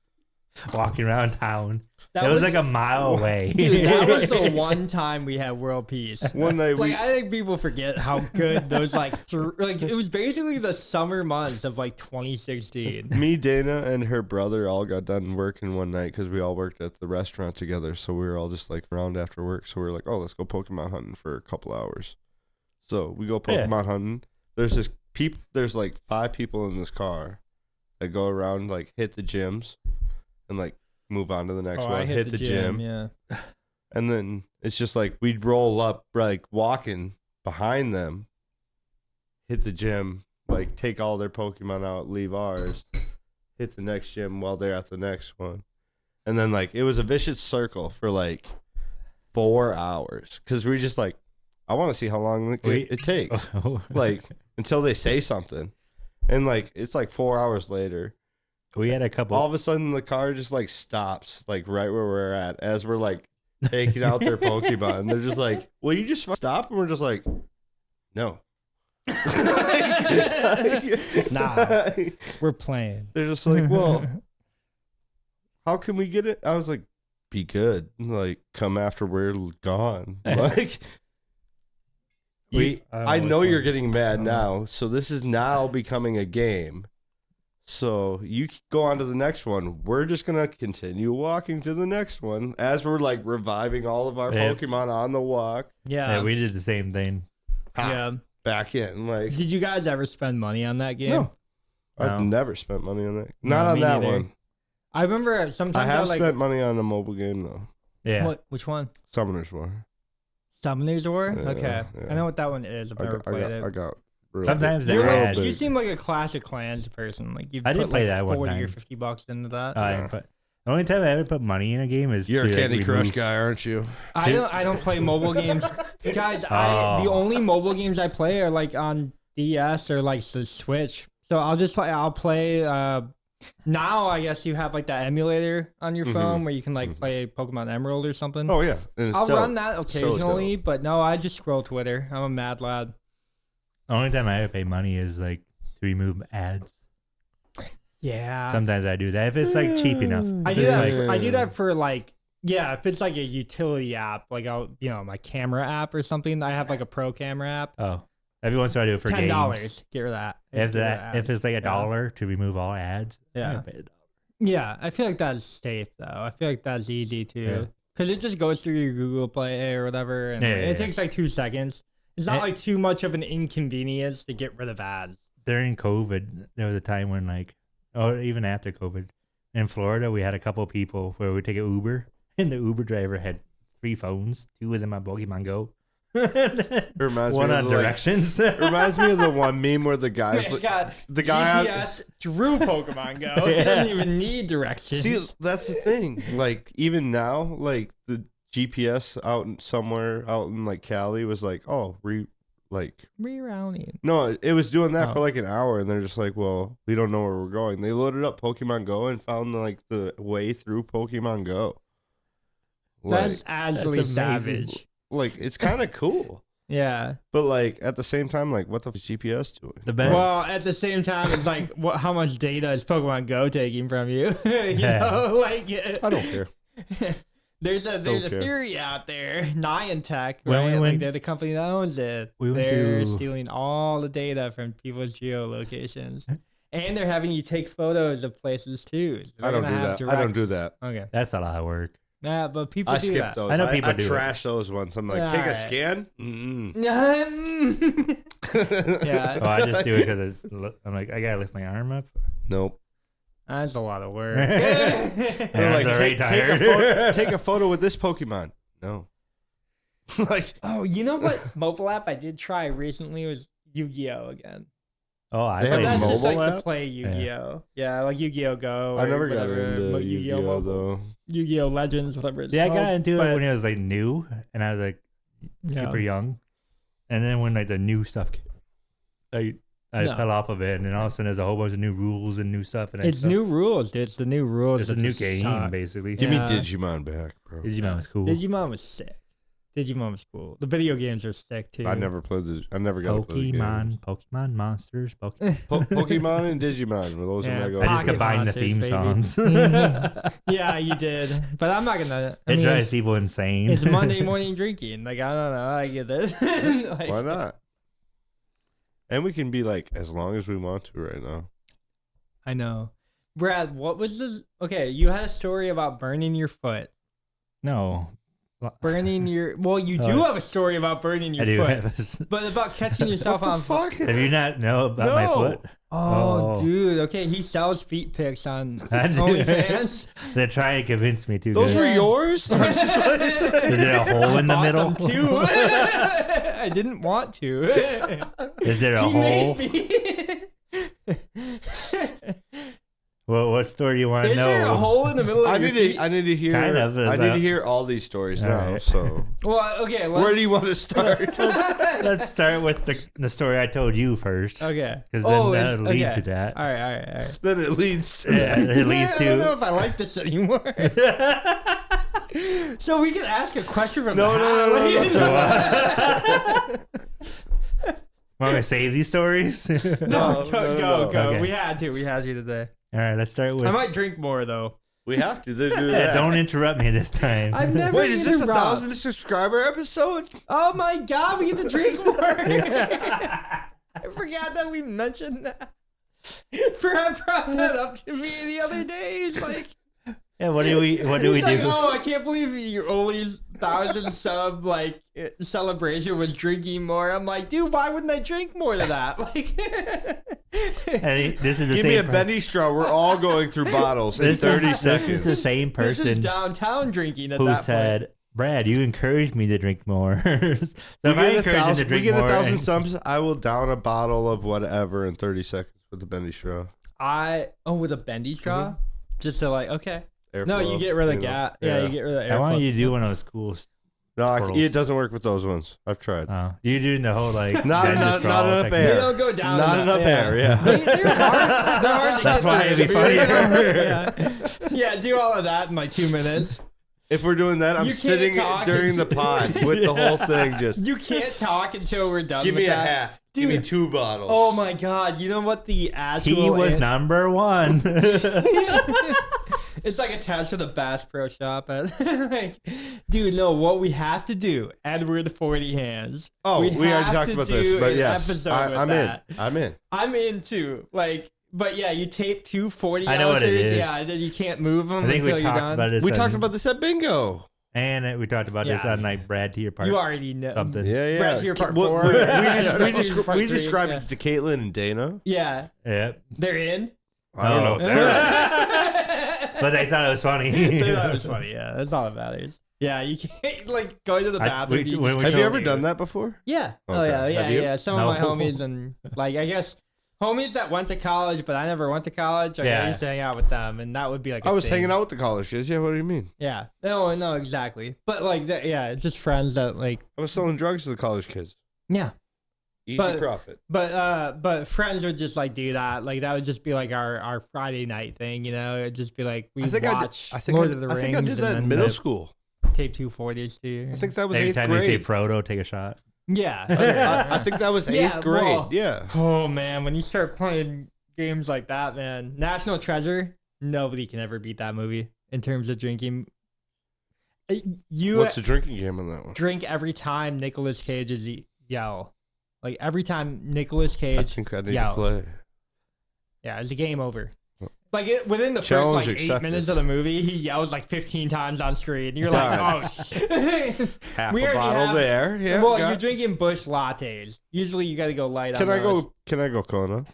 Speaker 1: walking around town. It was like a mile away.
Speaker 3: Dude, that was the one time we had world peace.
Speaker 2: One night we
Speaker 3: Like I think people forget how good those like it was basically the summer months of like 2016.
Speaker 2: me, Dana, and her brother all got done working one night because we all worked at the restaurant together. So we were all just like around after work. So we were like, oh, let's go Pokemon hunting for a couple hours. So we go Pokemon hunting. There's like 5 people in this car that go around, like hit the gyms and like move on to the next one.
Speaker 3: I hit the gym. Yeah.
Speaker 2: And then it's just like we'd roll up, like walking behind them, hit the gym, like take all their Pokemon out, leave ours, hit the next gym while they're at the next one. And then like it was a vicious circle for like 4 hours because we just like, I want to see how long it takes, like until they say something. And like it's like 4 hours later.
Speaker 1: We had a couple.
Speaker 2: All of a sudden, the car just like stops, like right where we're at, as we're like taking out their Pokemon. And they're just like, "Will you just stop?" And we're just like, "No."
Speaker 3: Nah, we're playing.
Speaker 2: They're just like, "Well, how can we get it?" I was like, "Be good, like come after we're gone." Like, I know you're getting mad now, so this is now becoming a game. So you go on to the next one. We're just gonna continue walking to the next one as we're like reviving all of our Pokemon on the walk.
Speaker 3: Yeah.
Speaker 1: we did the same thing.
Speaker 3: Yeah.
Speaker 2: Back in, like,
Speaker 3: Did you guys ever spend money on that game?
Speaker 2: no, I've
Speaker 1: No.
Speaker 2: never spent money on that.
Speaker 3: No,
Speaker 2: Not on
Speaker 3: me
Speaker 2: that
Speaker 3: neither.
Speaker 2: one.
Speaker 3: I remember
Speaker 2: I
Speaker 3: sometimes
Speaker 2: have
Speaker 3: like
Speaker 2: spent money on a mobile game though.
Speaker 1: Yeah.
Speaker 3: which one?
Speaker 2: Summoner's War.
Speaker 3: Summoners War?
Speaker 2: Yeah,
Speaker 3: okay.
Speaker 2: yeah.
Speaker 3: I know what that one is. I've never played it.
Speaker 2: I got real
Speaker 1: Sometimes
Speaker 2: big.
Speaker 1: they're
Speaker 2: Real
Speaker 1: ads.
Speaker 3: You
Speaker 2: big.
Speaker 3: seem like a Clash of Clans person. Like you
Speaker 1: I did
Speaker 3: put
Speaker 1: play
Speaker 3: like
Speaker 1: that one
Speaker 3: 40 or
Speaker 1: time.
Speaker 3: $50 into that.
Speaker 2: Yeah.
Speaker 1: But the only time I ever put money in a game is
Speaker 2: You're
Speaker 1: to,
Speaker 2: a
Speaker 1: like,
Speaker 2: Candy Crush
Speaker 1: remove-
Speaker 2: guy, aren't you?
Speaker 3: I don't play mobile games. Guys, the only mobile games I play are like on DS or like the Switch. So I'll play now I guess you have like that emulator on your phone where you can like play Pokemon Emerald or something.
Speaker 2: Oh yeah, and it's
Speaker 3: I'll
Speaker 2: dope.
Speaker 3: run that
Speaker 2: So
Speaker 3: occasionally,
Speaker 2: dope.
Speaker 3: but no, I just scroll Twitter. I'm a mad lad.
Speaker 1: The only time I ever pay money is like to remove ads.
Speaker 3: Yeah.
Speaker 1: Sometimes I do that if it's like cheap enough.
Speaker 3: I
Speaker 1: If
Speaker 3: do
Speaker 1: it's,
Speaker 3: that.
Speaker 1: like,
Speaker 3: I do that for like, yeah, if it's like a utility app, like my camera app or something. I have like a pro camera app.
Speaker 1: oh, every once in a while I do it for
Speaker 3: $10.
Speaker 1: games.
Speaker 3: Get rid of that.
Speaker 1: If it's like $1 to remove all ads,
Speaker 3: Yeah.
Speaker 1: I pay $1.
Speaker 3: Yeah, I feel like that's safe though. I feel like that's easy
Speaker 1: Yeah.
Speaker 3: too, because it just goes through your Google Play or whatever, and
Speaker 1: Yeah,
Speaker 3: it takes like 2 seconds. It's not
Speaker 1: Yeah.
Speaker 3: like too much of an inconvenience to get rid of ads.
Speaker 1: During COVID, there was a time when or even after COVID, in Florida, we had a couple people where we take an Uber, and the Uber driver had 3 phones. 2 was in my Pokemon Go.
Speaker 2: It reminds
Speaker 1: One
Speaker 2: me
Speaker 1: on
Speaker 2: of the,
Speaker 1: directions.
Speaker 2: It reminds me of the one meme where the guys,
Speaker 3: It's got
Speaker 2: the guy on-
Speaker 3: GPS through Pokemon Go. It doesn't even need directions.
Speaker 2: See, that's the thing. Like even now, like the GPS somewhere out in like Cali was like, oh,
Speaker 3: rerouting.
Speaker 2: no, it was doing that
Speaker 3: Oh.
Speaker 2: for like an hour, and they're just like, well, we don't know where we're going. They loaded up Pokemon Go and found like the way through Pokemon Go.
Speaker 3: That's actually
Speaker 1: amazing.
Speaker 3: savage.
Speaker 2: Like it's kind of cool,
Speaker 3: Yeah.
Speaker 2: but like at the same time, like what the f- is GPS doing?
Speaker 1: The best.
Speaker 3: Well, at the same time, it's like, how much data is Pokemon Go taking from you? you
Speaker 1: Yeah.
Speaker 3: know, like
Speaker 2: I don't care.
Speaker 3: there's a
Speaker 2: Don't care.
Speaker 3: theory out there, Niantic,
Speaker 1: When we
Speaker 3: right? Like
Speaker 1: went-
Speaker 3: they're the company that owns it.
Speaker 1: We went
Speaker 3: They're
Speaker 1: to-
Speaker 3: stealing all the data from people's geolocations, and they're having you take photos of places too. So
Speaker 2: I
Speaker 3: they're
Speaker 2: don't do
Speaker 3: gonna
Speaker 2: that.
Speaker 3: have
Speaker 2: I don't do that.
Speaker 3: Okay.
Speaker 1: That's a lot of work.
Speaker 3: Yeah, but people
Speaker 2: I
Speaker 3: do
Speaker 2: skip
Speaker 3: that.
Speaker 2: those.
Speaker 1: I know people do it.
Speaker 2: trash those ones. I'm like, take a
Speaker 3: Alright.
Speaker 2: scan. Mm-mm.
Speaker 3: Yeah.
Speaker 1: Oh, I just do it because I'm like, I gotta lift my arm up.
Speaker 2: Nope.
Speaker 3: That's a lot of work.
Speaker 2: They're like,
Speaker 1: they're
Speaker 2: take,
Speaker 1: retired.
Speaker 2: take a photo with this Pokemon. No. Like,
Speaker 3: Oh, you know what mobile app I did try recently was Yu-Gi-Oh again.
Speaker 1: Oh, I
Speaker 2: They have
Speaker 1: played
Speaker 2: a
Speaker 3: That's
Speaker 1: mobile.
Speaker 3: just like
Speaker 2: mobile
Speaker 3: to
Speaker 2: app?
Speaker 3: play Yu-Gi-Oh. Yeah, like Yu-Gi-Oh Go.
Speaker 2: I
Speaker 3: or
Speaker 2: never got
Speaker 3: whatever,
Speaker 2: into
Speaker 3: but
Speaker 2: Yu-Gi-Oh
Speaker 3: Mobile.
Speaker 2: though.
Speaker 3: Yu-Gi-Oh Legends, whatever it's
Speaker 1: Yeah, I
Speaker 3: called.
Speaker 1: got into
Speaker 3: But-
Speaker 1: it when it was like new, and I was like
Speaker 3: yeah.
Speaker 1: super young. And then when like the new stuff, I
Speaker 3: No.
Speaker 1: fell off of it, and then all of a sudden there's a whole bunch of new rules and new stuff. And I
Speaker 3: It's
Speaker 1: suck.
Speaker 3: new rules, dude. It's the new rules.
Speaker 1: It's a
Speaker 3: that
Speaker 1: new
Speaker 3: just
Speaker 1: game,
Speaker 3: suck.
Speaker 1: basically.
Speaker 2: Give me
Speaker 3: Yeah.
Speaker 2: Digimon back, bro.
Speaker 1: Digimon was cool.
Speaker 3: Digimon was sick. Digimon was cool. The video games are sick too.
Speaker 2: I never played the. I never got to play the games.
Speaker 1: Pokemon monsters, Pokemon.
Speaker 2: Pokemon and Digimon were those
Speaker 3: Yeah,
Speaker 2: are my go.
Speaker 1: I just
Speaker 3: Pocket
Speaker 1: combined the
Speaker 3: monsters,
Speaker 1: theme
Speaker 3: baby.
Speaker 1: songs.
Speaker 3: Yeah, you did. But I'm not gonna. I
Speaker 1: It
Speaker 3: mean,
Speaker 1: drives people insane.
Speaker 3: it's Monday morning drinking. Like I don't know. I get this. Like,
Speaker 2: Why not? And we can be like as long as we want to right now.
Speaker 3: I know. Brad, what was this? Okay, you had a story about burning your foot.
Speaker 1: No,
Speaker 3: Burning your. Well, you do have a story about burning your
Speaker 1: I do
Speaker 3: foot.
Speaker 1: have this.
Speaker 3: But about catching yourself on
Speaker 2: fuck?
Speaker 1: Have you not know about my
Speaker 2: No.
Speaker 1: foot?
Speaker 3: Oh,
Speaker 1: Oh.
Speaker 3: dude. Okay, he sells feet pics on
Speaker 1: I do.
Speaker 3: OnlyFans.
Speaker 1: They're trying to convince me to.
Speaker 2: Those
Speaker 1: good.
Speaker 2: were yours?
Speaker 1: Is there a hole in the
Speaker 3: Bought
Speaker 1: middle?
Speaker 3: them too. I didn't want to.
Speaker 1: Is there a
Speaker 3: He
Speaker 1: hole?
Speaker 3: made me.
Speaker 1: Well, what story you want to
Speaker 3: Is
Speaker 1: know?
Speaker 3: there a hole in the middle of
Speaker 2: I
Speaker 3: your
Speaker 2: need
Speaker 3: feet?
Speaker 2: to. I need to hear.
Speaker 1: Kind of,
Speaker 2: I need to
Speaker 1: about-
Speaker 2: hear all these stories
Speaker 1: All
Speaker 2: now.
Speaker 1: right.
Speaker 2: So
Speaker 3: Well, okay.
Speaker 2: where do you want to start?
Speaker 1: Let's start with the story I told you first,
Speaker 3: Okay.
Speaker 1: because then
Speaker 3: Oh,
Speaker 1: that'll lead
Speaker 3: okay.
Speaker 1: to that.
Speaker 3: All right.
Speaker 2: then it leads. To
Speaker 1: Yeah, it leads
Speaker 3: I don't know
Speaker 1: to.
Speaker 3: if I like this anymore. So we can ask a question from
Speaker 2: No,
Speaker 3: the
Speaker 2: no.
Speaker 1: Want me to save these stories? All
Speaker 3: No,
Speaker 2: No,
Speaker 3: go.
Speaker 2: no.
Speaker 1: Okay.
Speaker 3: We had to today.
Speaker 1: right, let's start with.
Speaker 3: I might drink more though.
Speaker 2: We have to do
Speaker 1: Yeah,
Speaker 2: that.
Speaker 1: don't interrupt me this time.
Speaker 3: I've never.
Speaker 2: Wait, is this a
Speaker 3: interrupt.
Speaker 2: 1,000 subscriber episode?
Speaker 3: Oh my god, we get to drink more. I forgot that we mentioned that. Brad brought that up to me the other day. He's like,
Speaker 1: Yeah, what do we
Speaker 3: he's
Speaker 1: do?
Speaker 3: like, oh, I can't believe your only 1,000 sub like celebration was drinking more. I'm like, dude, why wouldn't I drink more than that? Like,
Speaker 1: And this is the
Speaker 2: Give
Speaker 1: same.
Speaker 2: me a Benny straw. We're all going through bottles in
Speaker 1: This
Speaker 2: 30
Speaker 1: is
Speaker 2: seconds.
Speaker 1: the same
Speaker 3: this is
Speaker 1: person
Speaker 3: downtown drinking at
Speaker 1: who
Speaker 3: that
Speaker 1: said, "Brad, you encouraged me to drink more." So if I encourage you to
Speaker 2: we
Speaker 1: drink
Speaker 2: get
Speaker 1: more,
Speaker 2: 1,000
Speaker 1: and-
Speaker 2: subs, I will down a bottle of whatever in 30 seconds with the Benny straw.
Speaker 3: point. With a bendy straw, just to like, okay. No,
Speaker 2: Airflow,
Speaker 3: you get rid of
Speaker 2: know.
Speaker 3: gas. Yeah, you get rid of air.
Speaker 1: I wanted
Speaker 3: flow.
Speaker 1: you to do one of those cool.
Speaker 2: No,
Speaker 1: Twirls.
Speaker 2: it doesn't work with those ones. I've tried.
Speaker 1: You doing the whole like
Speaker 2: Not
Speaker 1: bend the
Speaker 2: enough-
Speaker 1: straw
Speaker 2: not enough
Speaker 1: technique.
Speaker 3: They
Speaker 2: air.
Speaker 3: don't go down.
Speaker 2: Not enough air, yeah.
Speaker 3: They're hard. They're hard to
Speaker 1: That's
Speaker 3: get
Speaker 1: why
Speaker 3: through.
Speaker 1: it'd be funnier.
Speaker 3: Yeah, do all of that in like 2 minutes.
Speaker 2: If we're doing that, I'm
Speaker 3: You can't
Speaker 2: sitting
Speaker 3: talk
Speaker 2: during the
Speaker 3: until-
Speaker 2: pod with the whole thing just.
Speaker 3: You can't talk until we're done.
Speaker 2: Give
Speaker 3: with
Speaker 2: me a
Speaker 3: that.
Speaker 2: hat. Give me
Speaker 3: Dude.
Speaker 2: 2 bottles.
Speaker 3: Oh my god! You know what the actual?
Speaker 1: He was number one.
Speaker 3: It's like attached to the Bass Pro Shop. Like, dude, no. What we have to do, Edward 40 Hands.
Speaker 2: Oh, we already
Speaker 3: have
Speaker 2: talked
Speaker 3: to
Speaker 2: about
Speaker 3: do
Speaker 2: this, but
Speaker 3: an
Speaker 2: yes,
Speaker 3: episode with
Speaker 2: I'm
Speaker 3: that.
Speaker 2: in. I'm in.
Speaker 3: I'm into like, but yeah, you tape 2 40
Speaker 1: I know what it
Speaker 3: ounces,
Speaker 1: is.
Speaker 3: Yeah, and then you can't move them
Speaker 1: I think
Speaker 3: until
Speaker 1: we
Speaker 3: you're
Speaker 1: talked
Speaker 3: done.
Speaker 1: about this.
Speaker 2: We
Speaker 1: on-
Speaker 2: talked about this at bingo.
Speaker 1: and we talked about this
Speaker 3: Yeah.
Speaker 1: on like Brad to your part.
Speaker 3: You already know
Speaker 1: something.
Speaker 2: Yeah, yeah.
Speaker 3: Brad, to your part
Speaker 2: Well,
Speaker 3: 4.
Speaker 2: we
Speaker 3: Brad, to your part
Speaker 2: we
Speaker 3: 3,
Speaker 2: described
Speaker 3: yeah.
Speaker 2: it to Caitlin and Dana.
Speaker 3: Yeah,
Speaker 1: Yep.
Speaker 3: they're in.
Speaker 2: I don't know.
Speaker 1: Oh.
Speaker 2: If they're-
Speaker 1: But they thought it was funny.
Speaker 3: They thought it was funny. Yeah, that's all that matters. Yeah, you can't like go to the bathroom. you
Speaker 1: when
Speaker 3: just
Speaker 1: we
Speaker 2: Have you
Speaker 1: told
Speaker 2: ever done that before?
Speaker 3: Yeah. Oh
Speaker 2: Okay.
Speaker 3: yeah, yeah,
Speaker 2: Have you?
Speaker 3: yeah. Some of my
Speaker 1: No.
Speaker 3: homies and like I guess homies that went to college, but I never went to college. Like, I
Speaker 1: Yeah.
Speaker 3: used to hang out with them, and that would be like.
Speaker 2: I was hanging out with the college kids. Yeah, what do you mean?
Speaker 3: Yeah. No, exactly. But like, that, yeah, just friends that like.
Speaker 2: I was selling drugs to the college kids.
Speaker 3: Yeah.
Speaker 2: Easy
Speaker 3: But-
Speaker 2: profit.
Speaker 3: But friends would just like do that. Like that would just be like our Friday night thing, you know. It'd just be like we watch Lord of the Rings.
Speaker 2: I think I did that in
Speaker 3: and
Speaker 2: middle
Speaker 3: then
Speaker 2: school.
Speaker 3: tape 240s too.
Speaker 2: I think that was
Speaker 1: Every
Speaker 2: 8th
Speaker 1: time you say
Speaker 2: grade.
Speaker 1: Frodo, take a shot.
Speaker 3: Yeah.
Speaker 2: I think that was 8th
Speaker 3: Yeah,
Speaker 2: grade.
Speaker 3: well-
Speaker 2: Yeah.
Speaker 3: Oh man, when you start playing games like that, man, National Treasure, nobody can ever beat that movie in terms of drinking. You
Speaker 2: What's the drinking game on that one?
Speaker 3: drink every time Nicolas Cage is yell, like every time Nicolas
Speaker 2: I
Speaker 3: Cage.
Speaker 2: think I need
Speaker 3: yells.
Speaker 2: to play.
Speaker 3: Yeah, it's a game over.
Speaker 2: Oh.
Speaker 3: Like within the
Speaker 2: Challenge
Speaker 3: first like 8
Speaker 2: accepted.
Speaker 3: minutes of the movie, he yells like 15 times on screen. And you're like,
Speaker 2: Done.
Speaker 3: oh shit.
Speaker 2: Half
Speaker 3: We
Speaker 2: a
Speaker 3: already
Speaker 2: bottle
Speaker 3: have-
Speaker 2: there. Yeah.
Speaker 3: Well,
Speaker 2: got-
Speaker 3: you're drinking Busch lattes. Usually, you got to go light.
Speaker 2: Can
Speaker 3: on
Speaker 2: I
Speaker 3: those.
Speaker 2: go? Can I go Kona?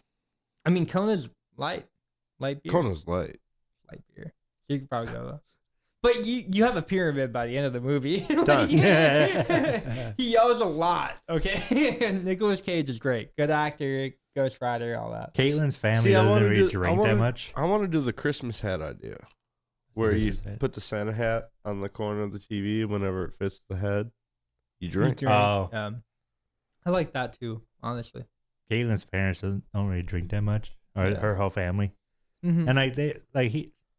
Speaker 3: I mean, Kona's light. Light beer.
Speaker 2: Kona's light.
Speaker 3: Light beer. So you could probably go. But you have a pyramid by the end of the movie.
Speaker 2: Done.
Speaker 3: He yells a lot. Okay. And Nicolas Cage is great. Good actor. Ghost Rider. All that.
Speaker 1: Caitlin's family
Speaker 2: See, I
Speaker 1: doesn't
Speaker 2: wanna
Speaker 1: really
Speaker 2: do- I
Speaker 1: drink
Speaker 2: wanna-
Speaker 1: that much.
Speaker 2: I want to do the Christmas hat idea, where you
Speaker 1: Christmas hat.
Speaker 2: put the Santa hat on the corner of the TV whenever it fits the head. You drink.
Speaker 1: Oh.
Speaker 3: I like that too. Honestly.
Speaker 1: Caitlin's parents don't really drink that much, or
Speaker 3: Yeah.
Speaker 1: her whole family.
Speaker 3: Mm-hmm.
Speaker 1: And like they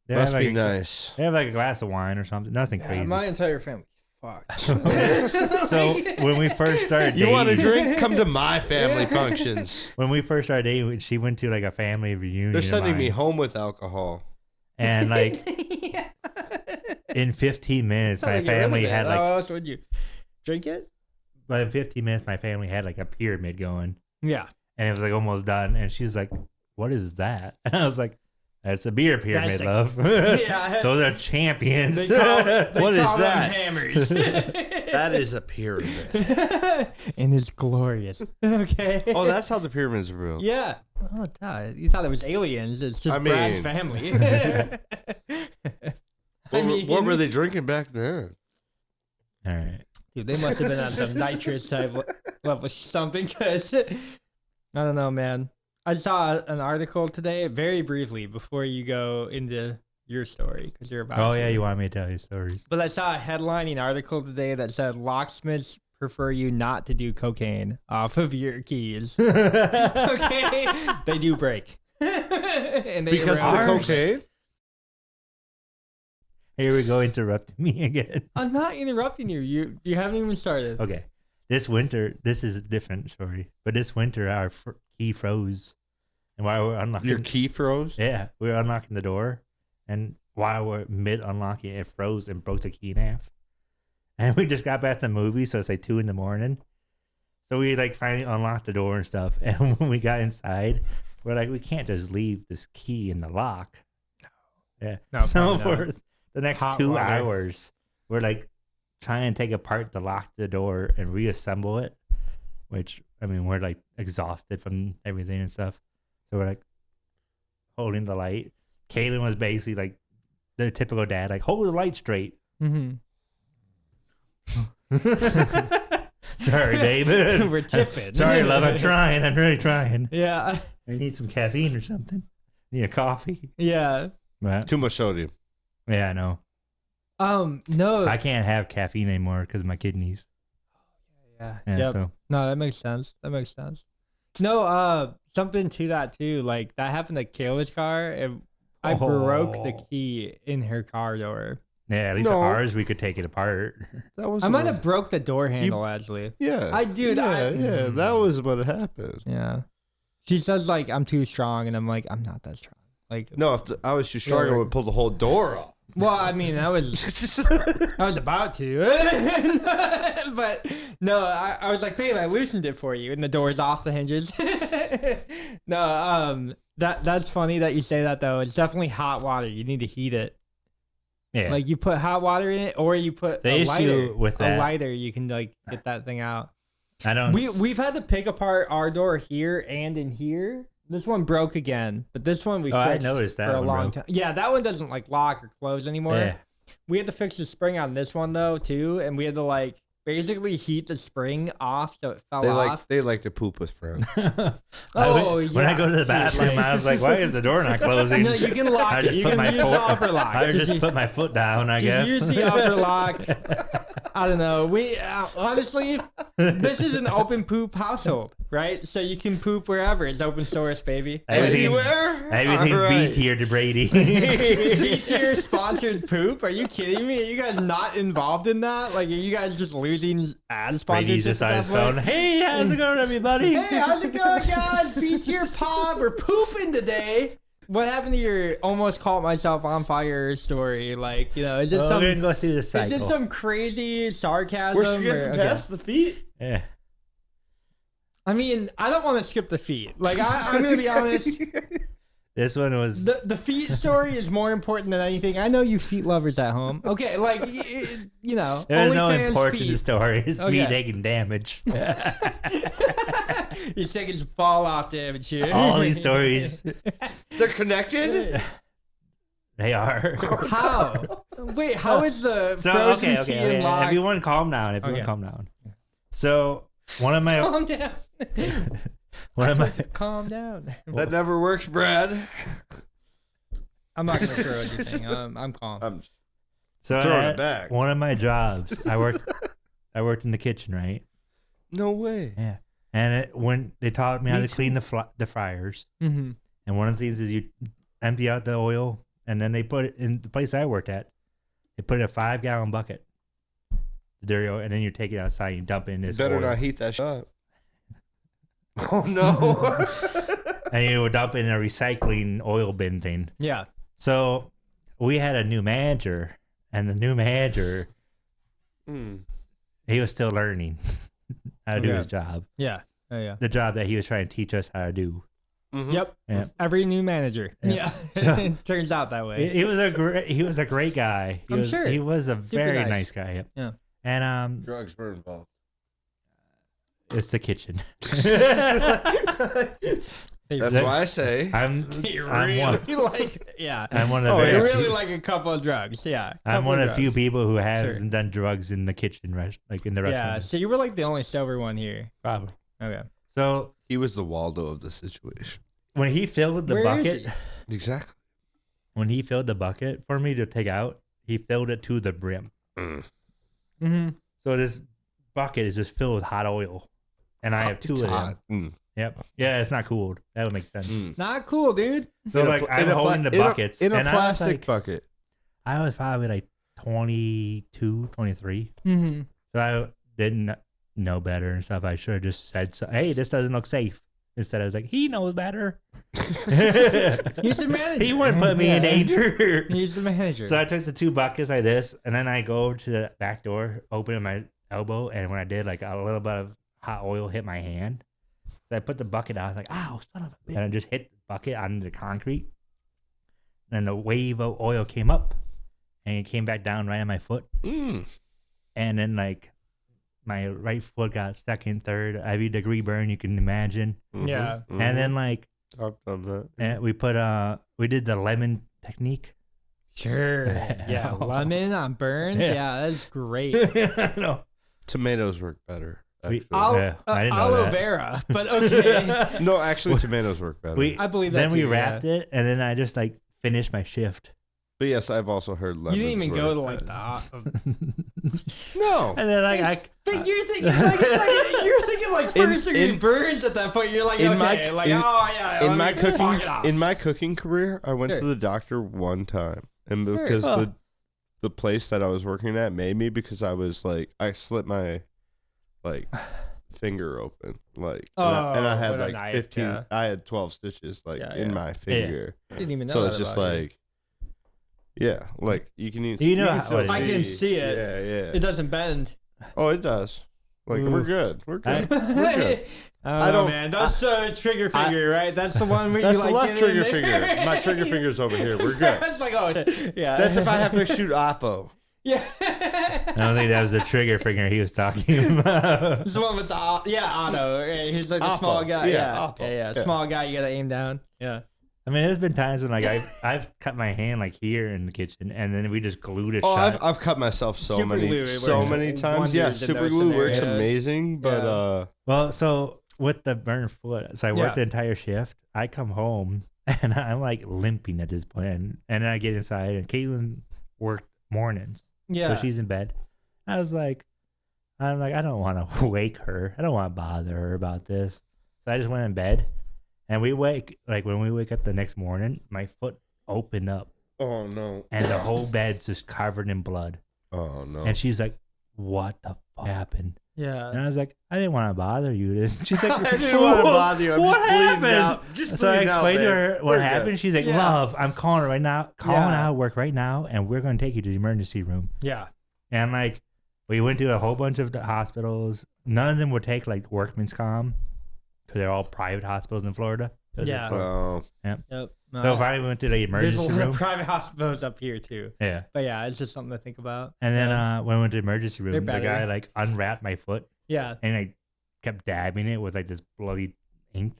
Speaker 2: Must
Speaker 1: have
Speaker 2: be
Speaker 1: like
Speaker 2: nice.
Speaker 1: they have like a glass of wine or something. Nothing crazy.
Speaker 3: My entire family. Fuck.
Speaker 1: So when we first started
Speaker 2: You want to
Speaker 1: dating,
Speaker 2: drink? Come to my family functions.
Speaker 1: when we first started dating, she went to like a family reunion.
Speaker 2: They're
Speaker 1: of
Speaker 2: sending me
Speaker 1: mine,
Speaker 2: home with alcohol.
Speaker 1: and like in 15 minutes, my family had like.
Speaker 3: How else would you drink it?
Speaker 1: But in 15 minutes, my family had like a pyramid going,
Speaker 3: Yeah.
Speaker 1: and it was like almost done. And she's like, "What is that?" And I was like, "That's a beer pyramid,
Speaker 3: a-
Speaker 1: love.
Speaker 3: Yeah.
Speaker 1: Those are champions."
Speaker 3: They call
Speaker 2: What is
Speaker 3: them
Speaker 2: that?
Speaker 3: Hammers.
Speaker 2: That is a pyramid.
Speaker 3: And it's glorious. Okay.
Speaker 2: Oh, that's how the pyramids are built.
Speaker 3: Yeah. Oh, duh. You thought it was aliens. It's just
Speaker 2: I
Speaker 3: Brad's
Speaker 2: mean-
Speaker 3: family.
Speaker 2: What were they drinking back then?
Speaker 1: All right.
Speaker 3: Dude, they must have been on some nitrous type level something because I don't know, man. I saw an article today, very briefly, before you go into your story because you're about.
Speaker 1: Oh
Speaker 3: to.
Speaker 1: yeah, you want me to tell you stories?
Speaker 3: But I saw a headlining article today that said locksmiths prefer you not to do cocaine off of your keys. Okay, they do break. And they
Speaker 2: Because of the
Speaker 3: arrest-
Speaker 2: cocaine?
Speaker 1: Here we go, interrupting me again.
Speaker 3: I'm not interrupting you. You haven't even started.
Speaker 1: Okay, this winter, this is a different story. But this winter, our key froze, and while we're unlocking,
Speaker 2: Your key froze?
Speaker 1: yeah, we were unlocking the door, and while we're mid unlocking, it froze and broke the key in half. And we just got back to the movie, so it's like 2 a.m. So we like finally unlocked the door and stuff. And when we got inside, we're like, we can't just leave this key in the lock. Yeah.
Speaker 3: No,
Speaker 1: So
Speaker 3: probably not.
Speaker 1: for the next
Speaker 3: Hot
Speaker 1: 2
Speaker 3: water.
Speaker 1: hours, we're like trying to take apart the lock the door and reassemble it. Which I mean, we're like exhausted from everything and stuff. So we're like holding the light. Kaylin was basically like the typical dad, like hold the light straight.
Speaker 3: Mm-hmm.
Speaker 1: Sorry, David.
Speaker 3: We're tipping.
Speaker 1: Sorry, love. I'm trying. I'm really trying.
Speaker 3: Yeah.
Speaker 1: I need some caffeine or something. Need a coffee.
Speaker 3: Yeah.
Speaker 1: But,
Speaker 2: Too much sodium.
Speaker 1: yeah, I know.
Speaker 3: No.
Speaker 1: I can't have caffeine anymore because of my kidneys.
Speaker 3: Yeah.
Speaker 1: Yeah,
Speaker 3: Yep.
Speaker 1: so
Speaker 3: No, that makes sense. That makes sense. No, something to that too. Like that happened to Kayla's car. And I broke the
Speaker 1: Oh.
Speaker 3: key in her car door.
Speaker 1: yeah, at least
Speaker 2: No.
Speaker 1: ours we could take it apart.
Speaker 2: That was
Speaker 3: I might have broke the door handle actually.
Speaker 2: Yeah.
Speaker 3: Dude,
Speaker 2: Yeah, that was what happened.
Speaker 3: Yeah. She says like I'm too strong, and I'm like I'm not that strong. Like
Speaker 2: No, if I was too strong, I would pull the whole door off.
Speaker 3: well, I mean, I was about to, but no, I was like, babe, I loosened it for you, and the door's off the hinges. No, that's funny that you say that though. It's definitely hot water. You need to heat it.
Speaker 1: Yeah.
Speaker 3: Like you put hot water in it, or you put
Speaker 1: The
Speaker 3: a
Speaker 1: issue
Speaker 3: lighter.
Speaker 1: with
Speaker 3: A
Speaker 1: that-
Speaker 3: lighter, you can like get that thing out.
Speaker 1: I don't.
Speaker 3: We've had to pick apart our door here and in here. This one broke again, but this one we
Speaker 1: Oh, I
Speaker 3: fixed
Speaker 1: noticed that
Speaker 3: for a
Speaker 1: one
Speaker 3: long
Speaker 1: broke.
Speaker 3: time. Yeah, that one doesn't like lock or close anymore.
Speaker 1: Yeah.
Speaker 3: We had to fix the spring on this one though too, and we had to like basically heat the spring off so it fell off.
Speaker 2: They like to poop with friends.
Speaker 3: Oh,
Speaker 1: When I
Speaker 3: yeah,
Speaker 1: go to the bathroom,
Speaker 3: seriously.
Speaker 1: I was like, "Why is the door not closing?"
Speaker 3: No, you can lock
Speaker 1: I
Speaker 3: it.
Speaker 1: just
Speaker 3: You
Speaker 1: put
Speaker 3: can
Speaker 1: my
Speaker 3: use
Speaker 1: foot.
Speaker 3: the upper lock.
Speaker 1: I
Speaker 3: Just
Speaker 1: just put my foot down. I
Speaker 3: Just
Speaker 1: guess.
Speaker 3: use the upper lock. I don't know. We honestly, this is an open poop household, right? So you can poop wherever. It's open source, baby.
Speaker 1: Everything's
Speaker 2: All right.
Speaker 1: B tier to Brady.
Speaker 3: B-tier sponsored poop? Are you kidding me? Are you guys not involved in that? Like, are you guys just losing ad sponsorships?
Speaker 1: Brady's just on
Speaker 3: at
Speaker 1: his
Speaker 3: that point?
Speaker 1: phone. Hey, how's it going, everybody?
Speaker 3: Hey, how's it going, guys? B-tier pod. We're pooping today. What happened to your almost caught myself on fire story? Like, you know, is this
Speaker 1: We're
Speaker 3: some
Speaker 1: gonna go through the
Speaker 3: is
Speaker 1: cycle.
Speaker 3: this some crazy sarcasm?
Speaker 2: We're
Speaker 3: or-
Speaker 2: skipping
Speaker 3: okay.
Speaker 2: past the feet.
Speaker 1: Yeah.
Speaker 3: I mean, I don't want to skip the feet. Like, I'm gonna be honest.
Speaker 1: This one was
Speaker 3: The feet story is more important than anything. I know you feet lovers at home. Okay, like you know,
Speaker 1: there's no
Speaker 3: OnlyFans
Speaker 1: important
Speaker 3: feet.
Speaker 1: story. It's me
Speaker 3: Okay.
Speaker 1: taking damage.
Speaker 3: He's taking some fall off damage here.
Speaker 1: All these stories,
Speaker 2: They're connected.
Speaker 1: they are.
Speaker 3: How? Wait, how is the
Speaker 1: So
Speaker 3: frozen
Speaker 1: okay.
Speaker 3: key and lock?
Speaker 1: Everyone, calm down. Everyone,
Speaker 3: Okay.
Speaker 1: calm down. So one of my
Speaker 3: Calm down.
Speaker 1: one of my
Speaker 3: Calm down.
Speaker 2: That never works, Brad.
Speaker 3: I'm not gonna throw anything. I'm calm.
Speaker 2: I'm
Speaker 1: so
Speaker 2: throwing
Speaker 1: at
Speaker 2: it back.
Speaker 1: one of my jobs, I worked in the kitchen, right?
Speaker 2: No way.
Speaker 1: Yeah. And when they taught me how
Speaker 2: Me
Speaker 1: to clean the fryers,
Speaker 3: Mm-hmm.
Speaker 1: and one of the things is you empty out the oil, and then they put it in the place I worked at. They put it in a 5-gallon bucket, the dirty oil, and then you take it outside and you dump it in this
Speaker 2: Better
Speaker 1: oil.
Speaker 2: not heat that shit up. Oh no.
Speaker 1: And you would dump it in a recycling oil bin thing.
Speaker 3: Yeah.
Speaker 1: So we had a new manager, and the new manager, he was still learning how to do
Speaker 3: Okay.
Speaker 1: his job,
Speaker 3: Yeah. Oh yeah.
Speaker 1: the job that he was trying to teach us how to do.
Speaker 3: Yep.
Speaker 1: Yeah.
Speaker 3: Every new manager.
Speaker 1: Yeah.
Speaker 3: Yeah.
Speaker 1: So-
Speaker 3: It turns out that way.
Speaker 1: He was a great guy.
Speaker 3: I'm sure.
Speaker 1: He was a very
Speaker 3: nice.
Speaker 1: nice guy. Yep.
Speaker 3: Yeah.
Speaker 1: And
Speaker 2: Drugs were involved.
Speaker 1: it's the kitchen.
Speaker 3: They
Speaker 2: That's
Speaker 1: That-
Speaker 2: why I say.
Speaker 3: They
Speaker 1: I'm one.
Speaker 3: really like, yeah.
Speaker 1: I'm one of the
Speaker 2: Oh,
Speaker 3: They
Speaker 1: very
Speaker 3: really
Speaker 1: few,
Speaker 3: like a couple of drugs. Yeah.
Speaker 1: I'm
Speaker 3: couple
Speaker 1: one of the
Speaker 3: drugs.
Speaker 1: few people who hasn't
Speaker 3: Sure.
Speaker 1: done drugs in the kitchen, like in the
Speaker 3: Yeah.
Speaker 1: restaurant.
Speaker 3: So you were like the only sober one here.
Speaker 1: Probably.
Speaker 3: Okay.
Speaker 1: So
Speaker 2: He was the Waldo of the situation.
Speaker 1: when he filled the
Speaker 3: Where is
Speaker 1: bucket,
Speaker 3: he?
Speaker 2: Exactly.
Speaker 1: when he filled the bucket for me to take out, he filled it to the brim.
Speaker 3: Mm-hmm.
Speaker 1: So this bucket is just filled with hot oil, and I have two of them. Yep. Yeah, it's not cooled. That would make sense.
Speaker 3: Not cool, dude.
Speaker 1: So like I'm holding the buckets
Speaker 2: in a
Speaker 1: and I was
Speaker 2: plastic
Speaker 1: like-
Speaker 2: bucket.
Speaker 1: I was probably like 22, 23.
Speaker 3: Mm-hmm.
Speaker 1: So I didn't know better and stuff. I should have just said, hey, this doesn't look safe. Instead, I was like, he knows better.
Speaker 3: He's the manager.
Speaker 1: He wouldn't put me in
Speaker 3: Yeah.
Speaker 1: danger.
Speaker 3: He's the manager.
Speaker 1: So I took the 2 buckets like this, and then I go over to the back door, opening my elbow, and when I did, like a little bit of hot oil hit my hand. So I put the bucket out. I was like, ow, son of a bitch. And I just hit the bucket on the concrete. And the wave of oil came up, and it came back down right on my foot. And then, like, my right foot got stuck in third. Every degree burn you can imagine.
Speaker 3: Yeah.
Speaker 1: And then, like,
Speaker 2: I've done that.
Speaker 1: and we did the lemon technique.
Speaker 3: Sure. Yeah. Lemon on burns.
Speaker 1: Yeah.
Speaker 3: Yeah, that's great.
Speaker 1: No.
Speaker 2: Tomatoes work better.
Speaker 1: We-
Speaker 2: Actually.
Speaker 1: I didn't know
Speaker 3: Aloe
Speaker 1: that.
Speaker 3: vera, but okay.
Speaker 2: No, actually, tomatoes work better.
Speaker 3: I believe that.
Speaker 1: Then we
Speaker 3: too,
Speaker 1: wrapped it, and then I just like finished my shift.
Speaker 2: But yes, I've also heard lemons.
Speaker 3: You didn't even go
Speaker 2: work.
Speaker 3: to like the.
Speaker 2: No.
Speaker 1: And then like
Speaker 3: But you're thinking like, you're thinking like first degree
Speaker 2: in-
Speaker 3: burns at that point. You're like,
Speaker 2: in
Speaker 3: okay,
Speaker 2: my-
Speaker 3: like
Speaker 2: in-
Speaker 3: oh yeah. let
Speaker 2: in
Speaker 3: me
Speaker 2: my
Speaker 3: fuck
Speaker 2: cooking
Speaker 3: it off.
Speaker 2: in my cooking career, I went
Speaker 3: Sure.
Speaker 2: to the doctor one time, and because
Speaker 1: Oh.
Speaker 2: the place that I was working at made me, because I was like, I slit my like finger open, like, and I
Speaker 3: Oh,
Speaker 2: had
Speaker 3: with a
Speaker 2: like
Speaker 3: knife,
Speaker 2: 15.
Speaker 3: yeah.
Speaker 2: I had 12 stitches like
Speaker 3: Yeah,
Speaker 2: in
Speaker 3: yeah.
Speaker 2: my finger,
Speaker 3: Didn't even know
Speaker 2: so
Speaker 3: that
Speaker 2: it's just
Speaker 3: about you.
Speaker 2: like, yeah, like you can even
Speaker 1: You know
Speaker 2: can
Speaker 1: how
Speaker 2: still
Speaker 1: it is.
Speaker 3: I can see it.
Speaker 2: Yeah, yeah.
Speaker 3: It doesn't bend.
Speaker 2: Oh, it does. Like we're
Speaker 3: Oof.
Speaker 2: good. We're good.
Speaker 3: I
Speaker 2: We're good.
Speaker 3: don't know, man. That's trigger finger, right? That's the one where
Speaker 2: That's
Speaker 3: you
Speaker 2: the
Speaker 3: like
Speaker 2: left
Speaker 3: get
Speaker 2: trigger
Speaker 3: in there.
Speaker 2: finger. My trigger finger's over here. We're good.
Speaker 3: That's like oh shit. Yeah.
Speaker 2: That's if I have to shoot Oppo.
Speaker 3: Yeah.
Speaker 1: I don't think that was the trigger finger he was talking about.
Speaker 3: It's the one with the Otto. Right? He's like the
Speaker 2: Oppo.
Speaker 3: small guy.
Speaker 2: Yeah,
Speaker 3: Yeah.
Speaker 2: Oppo.
Speaker 3: Yeah.
Speaker 2: Yeah.
Speaker 3: Small guy. You gotta aim down. Yeah.
Speaker 1: I mean, there's been times when like I've cut my hand like here in the kitchen, and then we just glued a
Speaker 2: Oh,
Speaker 1: shot.
Speaker 2: I've cut myself so
Speaker 3: Super
Speaker 2: many
Speaker 3: glue, it
Speaker 2: so
Speaker 3: works
Speaker 2: many times. Yeah,
Speaker 3: wonders in
Speaker 2: super
Speaker 3: those
Speaker 2: glue works
Speaker 3: scenarios.
Speaker 2: amazing, but
Speaker 3: Yeah.
Speaker 1: Well, so with the burn foot, so I worked
Speaker 3: Yeah.
Speaker 1: the entire shift. I come home and I'm like limping at this point, and then I get inside, and Caitlin worked mornings,
Speaker 3: Yeah.
Speaker 1: so she's in bed. I'm like, I don't want to wake her. I don't want to bother her about this. So I just went in bed, and when we wake up the next morning, my foot opened up,
Speaker 2: oh no,
Speaker 1: and the whole bed's just covered in blood.
Speaker 2: oh no.
Speaker 1: And she's like, "What the fuck happened?" And
Speaker 3: Yeah.
Speaker 1: I was like, "I didn't want to bother you." She's like,
Speaker 2: I didn't want to bother you. I'm
Speaker 1: what
Speaker 2: just bleeding
Speaker 1: happened?
Speaker 2: out. Just
Speaker 1: So I
Speaker 2: bleeding out,
Speaker 1: explained to
Speaker 2: man.
Speaker 1: her what
Speaker 2: We're good.
Speaker 1: happened. She's like,
Speaker 3: Yeah.
Speaker 1: "Love, I'm calling her right now, calling
Speaker 3: Yeah.
Speaker 1: out of work right now, and we're going to take you to the emergency room."
Speaker 3: Yeah.
Speaker 1: And like, we went to a whole bunch of the hospitals. None of them would take like workman's comp because they're all private hospitals in Florida. 'Cause
Speaker 3: Yeah.
Speaker 1: it's Florida.
Speaker 2: Oh,
Speaker 3: Yep.
Speaker 1: So finally we went to the
Speaker 3: there's a
Speaker 1: emergency
Speaker 3: lot
Speaker 1: room.
Speaker 3: of private hospitals up here too.
Speaker 1: Yeah.
Speaker 3: But yeah, it's just something to think about.
Speaker 1: And then when we went to the emergency room,
Speaker 3: They're
Speaker 1: the
Speaker 3: better.
Speaker 1: guy like unwrapped my foot
Speaker 3: Yeah.
Speaker 1: and I kept dabbing it with like this bloody ink.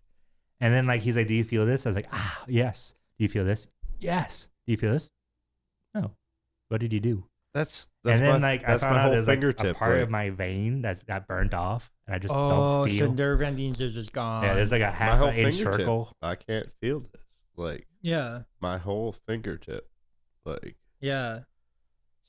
Speaker 1: And then like he's like, "Do you feel this?" I was like, "Ah, yes." "Do you feel this?" "Yes." "Do you feel this?" "No." "What did you do?"
Speaker 2: That's
Speaker 1: and then
Speaker 2: my,
Speaker 1: like I
Speaker 2: that's
Speaker 1: found
Speaker 2: my
Speaker 1: out
Speaker 2: whole
Speaker 1: there's like a
Speaker 2: fingertip.
Speaker 1: part
Speaker 2: like,
Speaker 1: of my vein that's got burnt off, and I just
Speaker 3: Oh,
Speaker 1: don't
Speaker 3: so
Speaker 1: feel.
Speaker 3: nerve endings are just gone.
Speaker 1: Yeah, there's like a
Speaker 2: my
Speaker 1: half
Speaker 2: whole
Speaker 1: an inch
Speaker 2: fingertip.
Speaker 1: circle.
Speaker 2: I can't feel this. Like
Speaker 3: yeah.
Speaker 2: my whole fingertip. Like
Speaker 3: Yeah.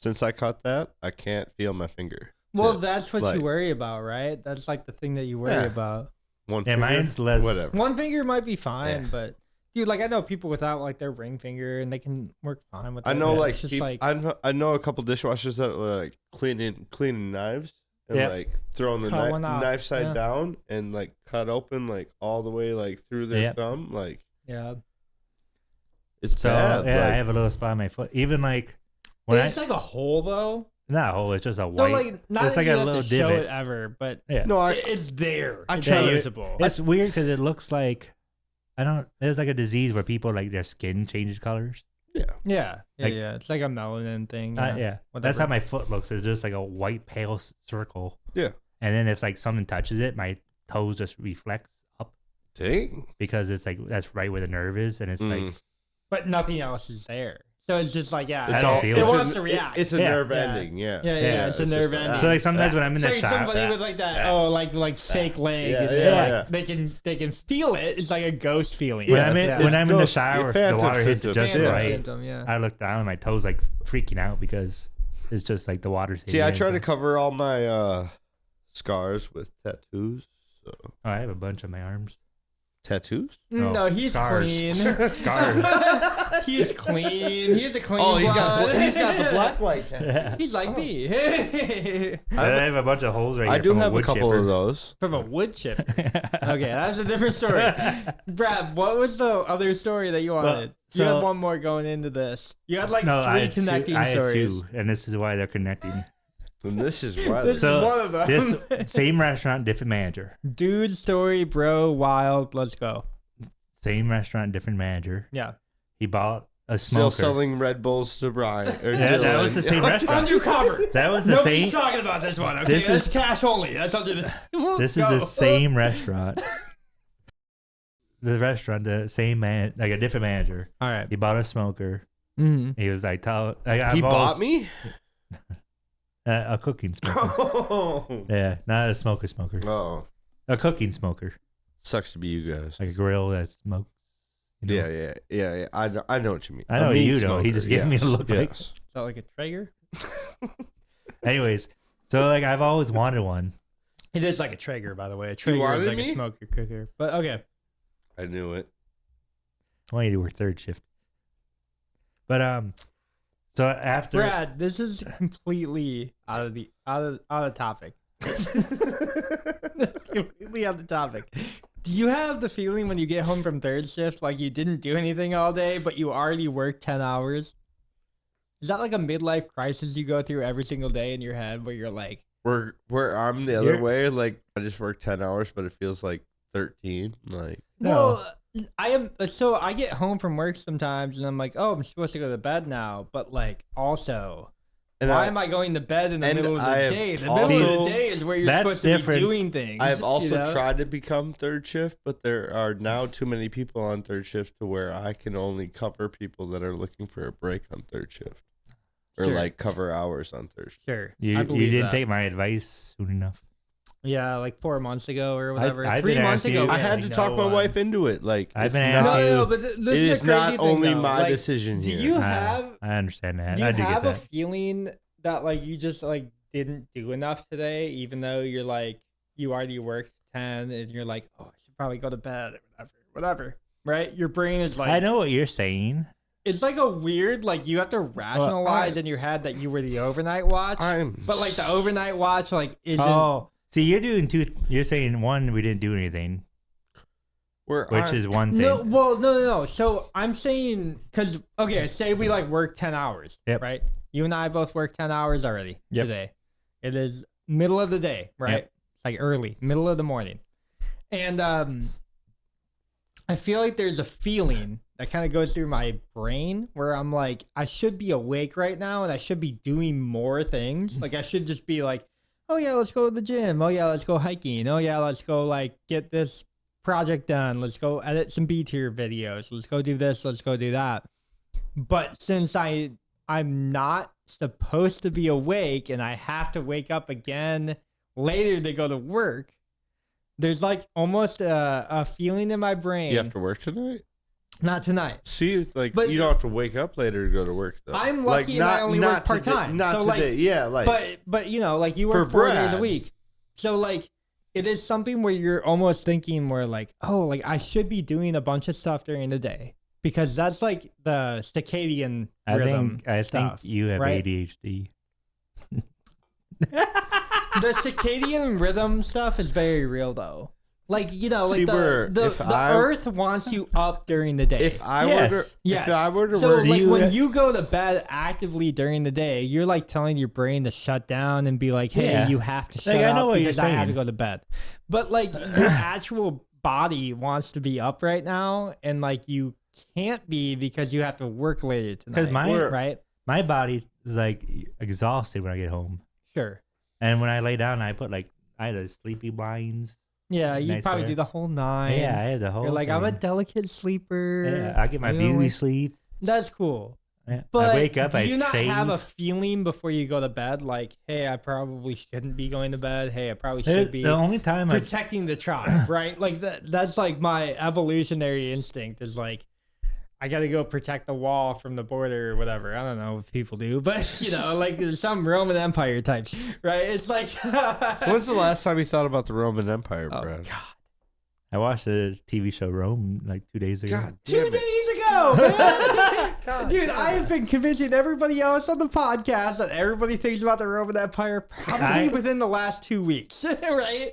Speaker 2: since I cut that, I can't feel my finger.
Speaker 3: Well,
Speaker 2: tip.
Speaker 3: that's what
Speaker 2: like-
Speaker 3: you worry about, right? That's like the thing that you worry
Speaker 2: Yeah.
Speaker 3: about.
Speaker 2: One
Speaker 1: Yeah,
Speaker 2: finger,
Speaker 1: mine's less-
Speaker 2: whatever.
Speaker 3: One finger might be fine,
Speaker 2: Yeah.
Speaker 3: but dude, like I know people without like their ring finger and they can work fine with it.
Speaker 2: I know,
Speaker 3: It's
Speaker 2: like,
Speaker 3: just like
Speaker 2: I know a couple dishwashers that are like cleaning knives and
Speaker 1: Yep.
Speaker 2: like throwing the
Speaker 3: Cut one off,
Speaker 2: knife side
Speaker 3: yeah.
Speaker 2: down and like cut open like all the way like through their
Speaker 1: Yep.
Speaker 2: thumb. Like
Speaker 3: yeah.
Speaker 2: it's
Speaker 1: So
Speaker 2: bad.
Speaker 1: yeah, I
Speaker 2: like,
Speaker 1: have a little spot on my foot. Even like when
Speaker 3: It's like a hole though.
Speaker 1: not a hole, it's just a
Speaker 3: So
Speaker 1: white.
Speaker 3: like not
Speaker 1: it's
Speaker 3: that
Speaker 1: like
Speaker 3: you
Speaker 1: a
Speaker 3: have
Speaker 1: little
Speaker 3: to show
Speaker 1: divot.
Speaker 3: it ever, but
Speaker 1: Yeah.
Speaker 2: no,
Speaker 3: it's there.
Speaker 2: I
Speaker 3: It's
Speaker 2: try to-
Speaker 3: noticeable.
Speaker 1: It's weird because it looks like I don't. There's like a disease where people like their skin changes colors.
Speaker 2: yeah.
Speaker 3: Yeah, yeah,
Speaker 1: like-
Speaker 3: yeah. It's like a melanin thing.
Speaker 1: Yeah, that's
Speaker 3: whatever.
Speaker 1: how my foot looks. It's just like a white pale circle.
Speaker 2: Yeah.
Speaker 1: And then if like something touches it, my toes just reflex up
Speaker 2: Dang.
Speaker 1: because it's like that's right where the nerve is, and it's like
Speaker 2: Mm.
Speaker 3: But nothing else is there. So it's just like yeah,
Speaker 1: I
Speaker 3: it,
Speaker 1: don't
Speaker 3: it,
Speaker 1: feel
Speaker 3: it
Speaker 1: it.
Speaker 3: wants to react.
Speaker 2: It's a
Speaker 1: Yeah.
Speaker 2: nerve
Speaker 3: Yeah.
Speaker 2: ending. Yeah.
Speaker 3: yeah,
Speaker 1: yeah,
Speaker 3: it's a
Speaker 2: it's
Speaker 3: nerve
Speaker 2: just like-
Speaker 3: ending.
Speaker 1: so like sometimes when I'm in
Speaker 3: So
Speaker 1: the
Speaker 3: like
Speaker 1: shower,
Speaker 3: somebody with like that,
Speaker 1: yeah.
Speaker 3: like fake leg,
Speaker 2: Yeah,
Speaker 3: and
Speaker 2: yeah,
Speaker 3: they're
Speaker 2: yeah.
Speaker 3: like, they can feel it. It's like a ghost feeling.
Speaker 1: when
Speaker 2: Yeah,
Speaker 1: I'm in
Speaker 2: it's
Speaker 1: when I'm in the
Speaker 2: ghost-
Speaker 1: shower, if the
Speaker 2: phantom
Speaker 1: water hits
Speaker 2: symptoms,
Speaker 1: just
Speaker 3: Phantom
Speaker 1: right,
Speaker 3: symptom, yeah.
Speaker 1: I look down and my toes like freaking out because it's just like the water's.
Speaker 2: See, I
Speaker 1: hitting
Speaker 2: try
Speaker 1: it,
Speaker 2: to
Speaker 1: so-
Speaker 2: cover all my scars with tattoos. So
Speaker 1: Oh, I have a bunch on my arms.
Speaker 2: tattoos?
Speaker 3: No, he's
Speaker 1: scars.
Speaker 3: clean.
Speaker 1: Scars.
Speaker 3: He's clean. He's a clean.
Speaker 2: Oh,
Speaker 3: blood.
Speaker 2: he's got the black light tattoo.
Speaker 1: Yeah.
Speaker 3: He's like me.
Speaker 1: I have a bunch of holes right here.
Speaker 2: I do
Speaker 1: from
Speaker 2: have a
Speaker 1: wood
Speaker 2: couple
Speaker 1: chipper.
Speaker 2: of those.
Speaker 3: From a wood chip. Okay, that's a different story. Brad, what was the other story that you wanted? You
Speaker 1: so-
Speaker 3: had one more going into this. You had like
Speaker 1: No, I
Speaker 3: three
Speaker 1: had
Speaker 3: connecting
Speaker 1: I had
Speaker 3: stories.
Speaker 1: two, and this is why they're connecting.
Speaker 2: And this is why.
Speaker 3: This
Speaker 1: So
Speaker 3: is one of them.
Speaker 1: this same restaurant, different manager.
Speaker 3: Dude story, bro, wild. Let's go.
Speaker 1: Same restaurant, different manager.
Speaker 3: Yeah.
Speaker 1: He bought a
Speaker 2: Still
Speaker 1: smoker.
Speaker 2: selling Red Bulls to Brian. Or
Speaker 1: Yeah, that
Speaker 2: Dylan.
Speaker 1: was the same restaurant.
Speaker 3: Undercover.
Speaker 1: That was the
Speaker 3: Nobody's
Speaker 1: same.
Speaker 3: talking about this one. Okay,
Speaker 1: This
Speaker 3: that's
Speaker 1: is-
Speaker 3: cash only. That's under the table.
Speaker 1: This is
Speaker 3: Go.
Speaker 1: the same restaurant. The restaurant, the same man, like a different manager.
Speaker 3: All right.
Speaker 1: He bought a smoker.
Speaker 3: Mm-hmm.
Speaker 1: He was like, I've
Speaker 2: He bought
Speaker 1: always-
Speaker 2: me?
Speaker 1: a cooking smoker.
Speaker 2: Oh.
Speaker 1: Yeah, not a smoker.
Speaker 2: Oh.
Speaker 1: A cooking smoker,
Speaker 2: Sucks to be you guys.
Speaker 1: like a grill that smokes. You know?
Speaker 2: Yeah. I know what you mean.
Speaker 1: I know
Speaker 2: A meat
Speaker 1: you know. He just gave me a
Speaker 2: yes,
Speaker 1: look like-
Speaker 2: yes.
Speaker 3: Is that like a Traeger?
Speaker 1: Anyways, so like I've always wanted one.
Speaker 3: It is like a Traeger, by the way. A Traeger is
Speaker 2: wanted
Speaker 3: like
Speaker 2: me?
Speaker 3: a smoker cooker. But okay.
Speaker 2: I knew it.
Speaker 1: I want you to work third shift. But so after
Speaker 3: Brad, this is completely out of topic. Completely out of topic. Do you have the feeling when you get home from third shift like you didn't do anything all day, but you already worked 10 hours? Is that like a midlife crisis you go through every single day in your head where you're like,
Speaker 2: Where I'm the other
Speaker 1: You're-
Speaker 2: way, like I just work 10 hours, but it feels like 13. Like
Speaker 1: No.
Speaker 3: well, I am so I get home from work sometimes and I'm like, oh, I'm supposed to go to bed now, but like also
Speaker 2: and
Speaker 3: why am I going to bed in the
Speaker 2: and
Speaker 3: middle of
Speaker 2: I
Speaker 3: the
Speaker 2: have
Speaker 3: day? The middle of
Speaker 2: also-
Speaker 3: the day is where you're
Speaker 1: That's
Speaker 3: supposed
Speaker 1: different.
Speaker 3: to be doing things.
Speaker 2: I've
Speaker 3: you
Speaker 2: also
Speaker 3: know?
Speaker 2: tried to become third shift, but there are now too many people on third shift to where I can only cover people that are looking for a break on third shift. Or
Speaker 3: Sure.
Speaker 2: like cover hours on third shift.
Speaker 3: Sure. I
Speaker 1: you
Speaker 3: believe
Speaker 1: didn't
Speaker 3: that.
Speaker 1: take my advice soon enough.
Speaker 3: Yeah, like 4 months ago or whatever.
Speaker 1: I've
Speaker 3: 3
Speaker 1: been
Speaker 3: months
Speaker 1: asking
Speaker 3: ago.
Speaker 1: you-
Speaker 2: I
Speaker 3: we
Speaker 2: had
Speaker 3: like,
Speaker 2: to talk
Speaker 3: no
Speaker 2: my
Speaker 3: one.
Speaker 2: wife into it. Like
Speaker 1: I've
Speaker 2: it's
Speaker 1: been
Speaker 2: not-
Speaker 1: asking
Speaker 3: No,
Speaker 1: you-
Speaker 3: but this
Speaker 2: it
Speaker 3: is
Speaker 2: is
Speaker 3: the
Speaker 2: not
Speaker 3: crazy thing,
Speaker 2: only
Speaker 3: though.
Speaker 2: my
Speaker 3: Like,
Speaker 2: decision
Speaker 3: Do
Speaker 2: here.
Speaker 3: you
Speaker 1: I-
Speaker 3: have
Speaker 1: I understand that.
Speaker 3: do
Speaker 1: I
Speaker 3: you
Speaker 1: do get
Speaker 3: have a
Speaker 1: that.
Speaker 3: feeling that like you just like didn't do enough today, even though you're like you already worked 10 and you're like, oh, I should probably go to bed or whatever. Right? Your brain is like
Speaker 1: I know what you're saying.
Speaker 3: it's like a weird like you have to rationalize in your head that you were the overnight watch. But like the overnight watch like isn't
Speaker 1: Oh, see, you're doing two. You're saying one, we didn't do anything, which is one thing.
Speaker 3: No, well, no. So I'm saying, because, okay, say we like work 10 hours,
Speaker 1: Yep.
Speaker 3: right? You and I both work 10 hours already
Speaker 1: Yep.
Speaker 3: today. It is middle of the day, right?
Speaker 1: Yep.
Speaker 3: Like early, middle of the morning. And I feel like there's a feeling that kind of goes through my brain where I'm like, I should be awake right now and I should be doing more things. Like I should just be like, oh yeah, let's go to the gym. Oh yeah, let's go hiking. Oh yeah, let's go like get this project done. Let's go edit some B tier videos. Let's go do this. Let's go do that. But since I'm not supposed to be awake and I have to wake up again later to go to work, there's like almost a feeling in my brain.
Speaker 2: You have to work tonight?
Speaker 3: Not tonight.
Speaker 2: See, like,
Speaker 3: But-
Speaker 2: you don't have to wake up later to go to work, though.
Speaker 3: I'm lucky and I only work part-time.
Speaker 2: Not
Speaker 3: So, like,
Speaker 2: today. Yeah, like,
Speaker 3: But you know, like you work
Speaker 2: For
Speaker 3: 4 days a
Speaker 2: Brad.
Speaker 3: week. So like it is something where you're almost thinking more like, oh, like I should be doing a bunch of stuff during the day because that's like the circadian rhythm
Speaker 1: I
Speaker 3: stuff.
Speaker 1: think you have
Speaker 3: right?
Speaker 1: ADHD.
Speaker 3: The circadian rhythm stuff is very real though. Like, you know, like
Speaker 2: See, where
Speaker 3: the
Speaker 2: if I-
Speaker 3: earth wants you up during the day.
Speaker 2: if I
Speaker 1: Yes.
Speaker 2: were to,
Speaker 3: Yes.
Speaker 2: if I were to
Speaker 3: So
Speaker 2: work,
Speaker 3: like
Speaker 1: you-
Speaker 3: when you go to bed actively during the day, you're like telling your brain to shut down and be like, hey,
Speaker 1: Yeah.
Speaker 3: you have to
Speaker 1: Like,
Speaker 3: shut
Speaker 1: I
Speaker 3: up
Speaker 1: know what you're
Speaker 3: because I have to
Speaker 1: saying.
Speaker 3: go to bed. But like your actual body wants to be up right now and like you can't be because you have to work later tonight.
Speaker 1: 'Cause my-
Speaker 3: right?
Speaker 1: My body is like exhausted when I get home.
Speaker 3: Sure.
Speaker 1: And when I lay down, I had a sleepy blinds.
Speaker 3: Yeah, you
Speaker 1: Nice
Speaker 3: probably
Speaker 1: wear.
Speaker 3: do the whole nine.
Speaker 1: Yeah, I had the whole
Speaker 3: You're like, I'm a
Speaker 1: thing.
Speaker 3: delicate sleeper.
Speaker 1: Yeah, I get my
Speaker 3: You know,
Speaker 1: beauty
Speaker 3: like-
Speaker 1: sleep.
Speaker 3: That's cool.
Speaker 1: Yeah.
Speaker 3: But
Speaker 1: I wake up,
Speaker 3: do
Speaker 1: I
Speaker 3: you not
Speaker 1: shave.
Speaker 3: have a feeling before you go to bed like, hey, I probably shouldn't be going to bed. Hey, I probably should be
Speaker 1: The only time I
Speaker 3: protecting the tribe, right? Like that's like my evolutionary instinct is like, I got to go protect the wall from the border or whatever. I don't know what people do, but you know, like some Roman Empire types, right? It's like,
Speaker 2: when's the last time you thought about the Roman Empire,
Speaker 3: oh,
Speaker 2: Brad?
Speaker 3: God.
Speaker 1: I watched the TV show Rome like 2 days ago.
Speaker 2: God
Speaker 3: 2
Speaker 2: damn it.
Speaker 3: days ago, man. Dude, I have been convincing everybody else on the podcast that everybody thinks about the Roman Empire probably within the last 2 weeks, right?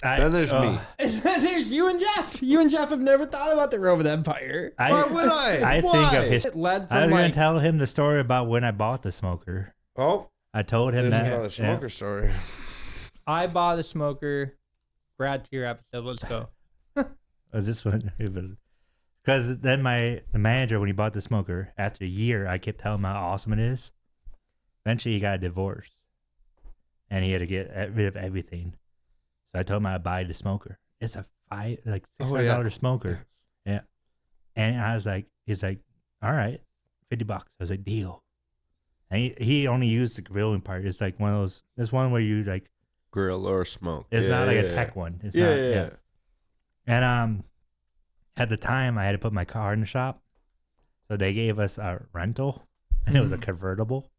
Speaker 2: Then there's me.
Speaker 3: And then there's you and Jeff. You and Jeff have never thought about the Roman Empire.
Speaker 2: Why would I?
Speaker 1: I think of
Speaker 2: Why?
Speaker 1: his.
Speaker 3: It led
Speaker 1: I
Speaker 3: from
Speaker 1: was gonna
Speaker 3: like,
Speaker 1: tell him the story about when I bought the smoker.
Speaker 2: Oh,
Speaker 1: I told him
Speaker 2: there's
Speaker 1: that.
Speaker 2: another smoker story.
Speaker 3: I bought a smoker. Brad tier episode. Let's go.
Speaker 1: Was this one? Because then the manager, when he bought the smoker, after a year, I kept telling him how awesome it is. Eventually, he got divorced, and he had to get rid of everything. So I told him I'd buy the smoker. It's a $600 smoker. Yeah, and I was like, he's like, all right, $50. I was like, deal. And he only used the grilling part. It's like one of those. This one where you like.
Speaker 2: Grill or smoke.
Speaker 1: It's
Speaker 2: Yeah,
Speaker 1: not like
Speaker 2: yeah,
Speaker 1: a tech one. It's
Speaker 2: Yeah,
Speaker 1: not.
Speaker 2: yeah, yeah.
Speaker 1: And at the time, I had to put my car in the shop, so they gave us a rental, and it was a convertible.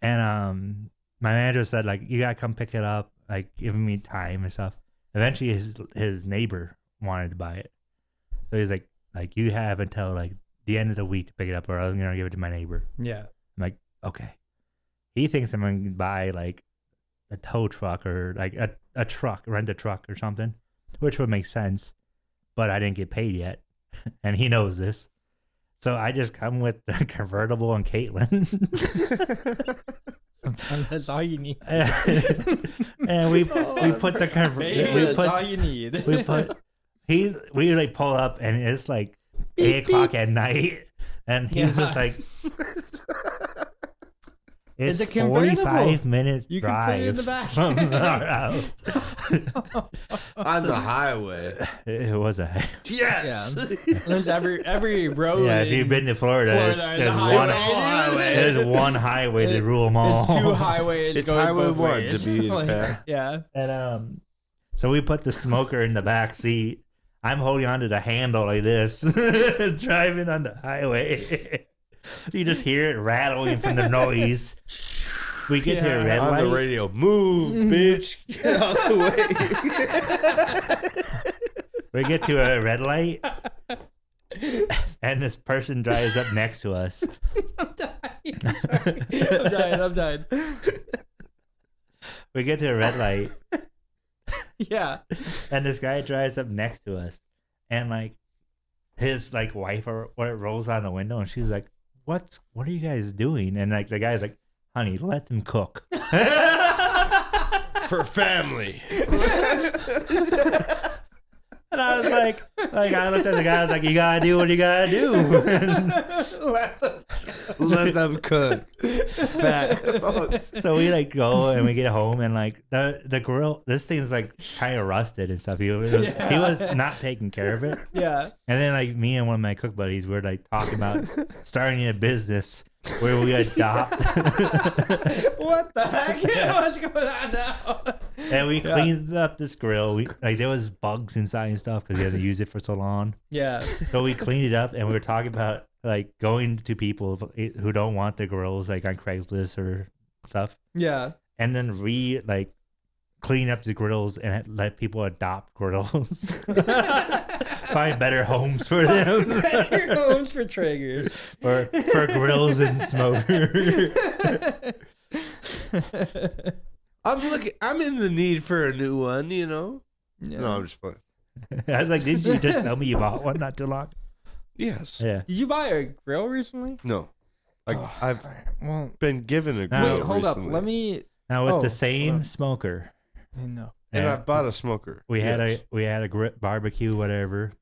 Speaker 1: And my manager said like, you gotta come pick it up, like giving me time and stuff. Eventually, his neighbor wanted to buy it, so he's like you have until like the end of the week to pick it up, or I'm gonna give it to my neighbor.
Speaker 3: Yeah.
Speaker 1: I'm like, okay. He thinks I'm gonna buy like a tow truck or like a truck, rent a truck or something, which would make sense. But I didn't get paid yet, and he knows this. So I just come with the convertible and Caitlin,
Speaker 3: That's all you need.
Speaker 1: and we put the
Speaker 3: Baby, that's all you need.
Speaker 1: we like pull up, and it's like
Speaker 3: Beep,
Speaker 1: 8:00 at night, and he's
Speaker 3: Yeah.
Speaker 1: just like.
Speaker 3: It's
Speaker 1: It's
Speaker 3: a convertible.
Speaker 1: 45 minutes
Speaker 3: You can put it in
Speaker 1: drive
Speaker 3: the back.
Speaker 1: from our house.
Speaker 2: On the highway.
Speaker 1: It was a
Speaker 2: Yes.
Speaker 3: There's every road.
Speaker 1: yeah. If you've been to Florida,
Speaker 3: Florida,
Speaker 1: it's,
Speaker 3: the
Speaker 1: there's
Speaker 3: highway.
Speaker 1: one
Speaker 3: It's all highway.
Speaker 1: There's one highway to rule them all.
Speaker 3: There's 2 highways.
Speaker 2: It's
Speaker 3: going
Speaker 2: Highway
Speaker 3: both
Speaker 2: 1
Speaker 3: ways.
Speaker 2: to be
Speaker 3: Like,
Speaker 2: fair.
Speaker 3: Yeah.
Speaker 1: And so we put the smoker in the back seat. I'm holding onto the handle like this, driving on the highway. You just hear it rattling from the noise. We get to a red
Speaker 2: On
Speaker 1: light.
Speaker 2: the radio, move, bitch, get out the way.
Speaker 1: We get to a red light, and this person drives up next to us.
Speaker 3: I'm dying. I'm dying.
Speaker 1: We get to a red light,
Speaker 3: Yeah.
Speaker 1: and this guy drives up next to us, and like his like wife or rolls on the window, and she's like, "What are you guys doing?" And like the guy's like, "Honey, let them cook."
Speaker 2: For family.
Speaker 1: And I was like, Like I looked at the guy, I was like, you gotta do what you gotta do.
Speaker 2: Let them cook. Fat.
Speaker 1: So we like go and we get home and like the grill, this thing's like kind of rusted and stuff. He was not taking care of it.
Speaker 3: Yeah.
Speaker 1: And then like me and one of my cook buddies were like talking about starting a business where we adopt.
Speaker 3: What the heck? What's going on now?
Speaker 1: And we cleaned up this grill. We like there was bugs inside and stuff because we had to use it for so long.
Speaker 3: Yeah.
Speaker 1: So we cleaned it up and we were talking about like going to people who don't want the grills like on Craigslist or stuff.
Speaker 3: Yeah.
Speaker 1: And then like clean up the grills and let people adopt grills. Find better homes for them.
Speaker 3: Better homes for Traegers.
Speaker 1: for grills and smoker.
Speaker 2: I'm in the need for a new one, you know.
Speaker 3: Yeah.
Speaker 2: No, I'm just playing.
Speaker 1: I was like, did you just tell me you bought one not too long?
Speaker 2: Yes.
Speaker 1: Yeah.
Speaker 3: Did you buy a grill recently?
Speaker 2: No. I've
Speaker 3: Well,
Speaker 2: been given a grill.
Speaker 3: wait, hold
Speaker 2: recently.
Speaker 3: up. Let me.
Speaker 1: Now with
Speaker 3: Oh,
Speaker 1: the same
Speaker 3: hold
Speaker 1: smoker,
Speaker 3: No.
Speaker 2: And
Speaker 1: yeah,
Speaker 2: I bought a smoker.
Speaker 1: we had
Speaker 2: Yes.
Speaker 1: a barbecue, whatever,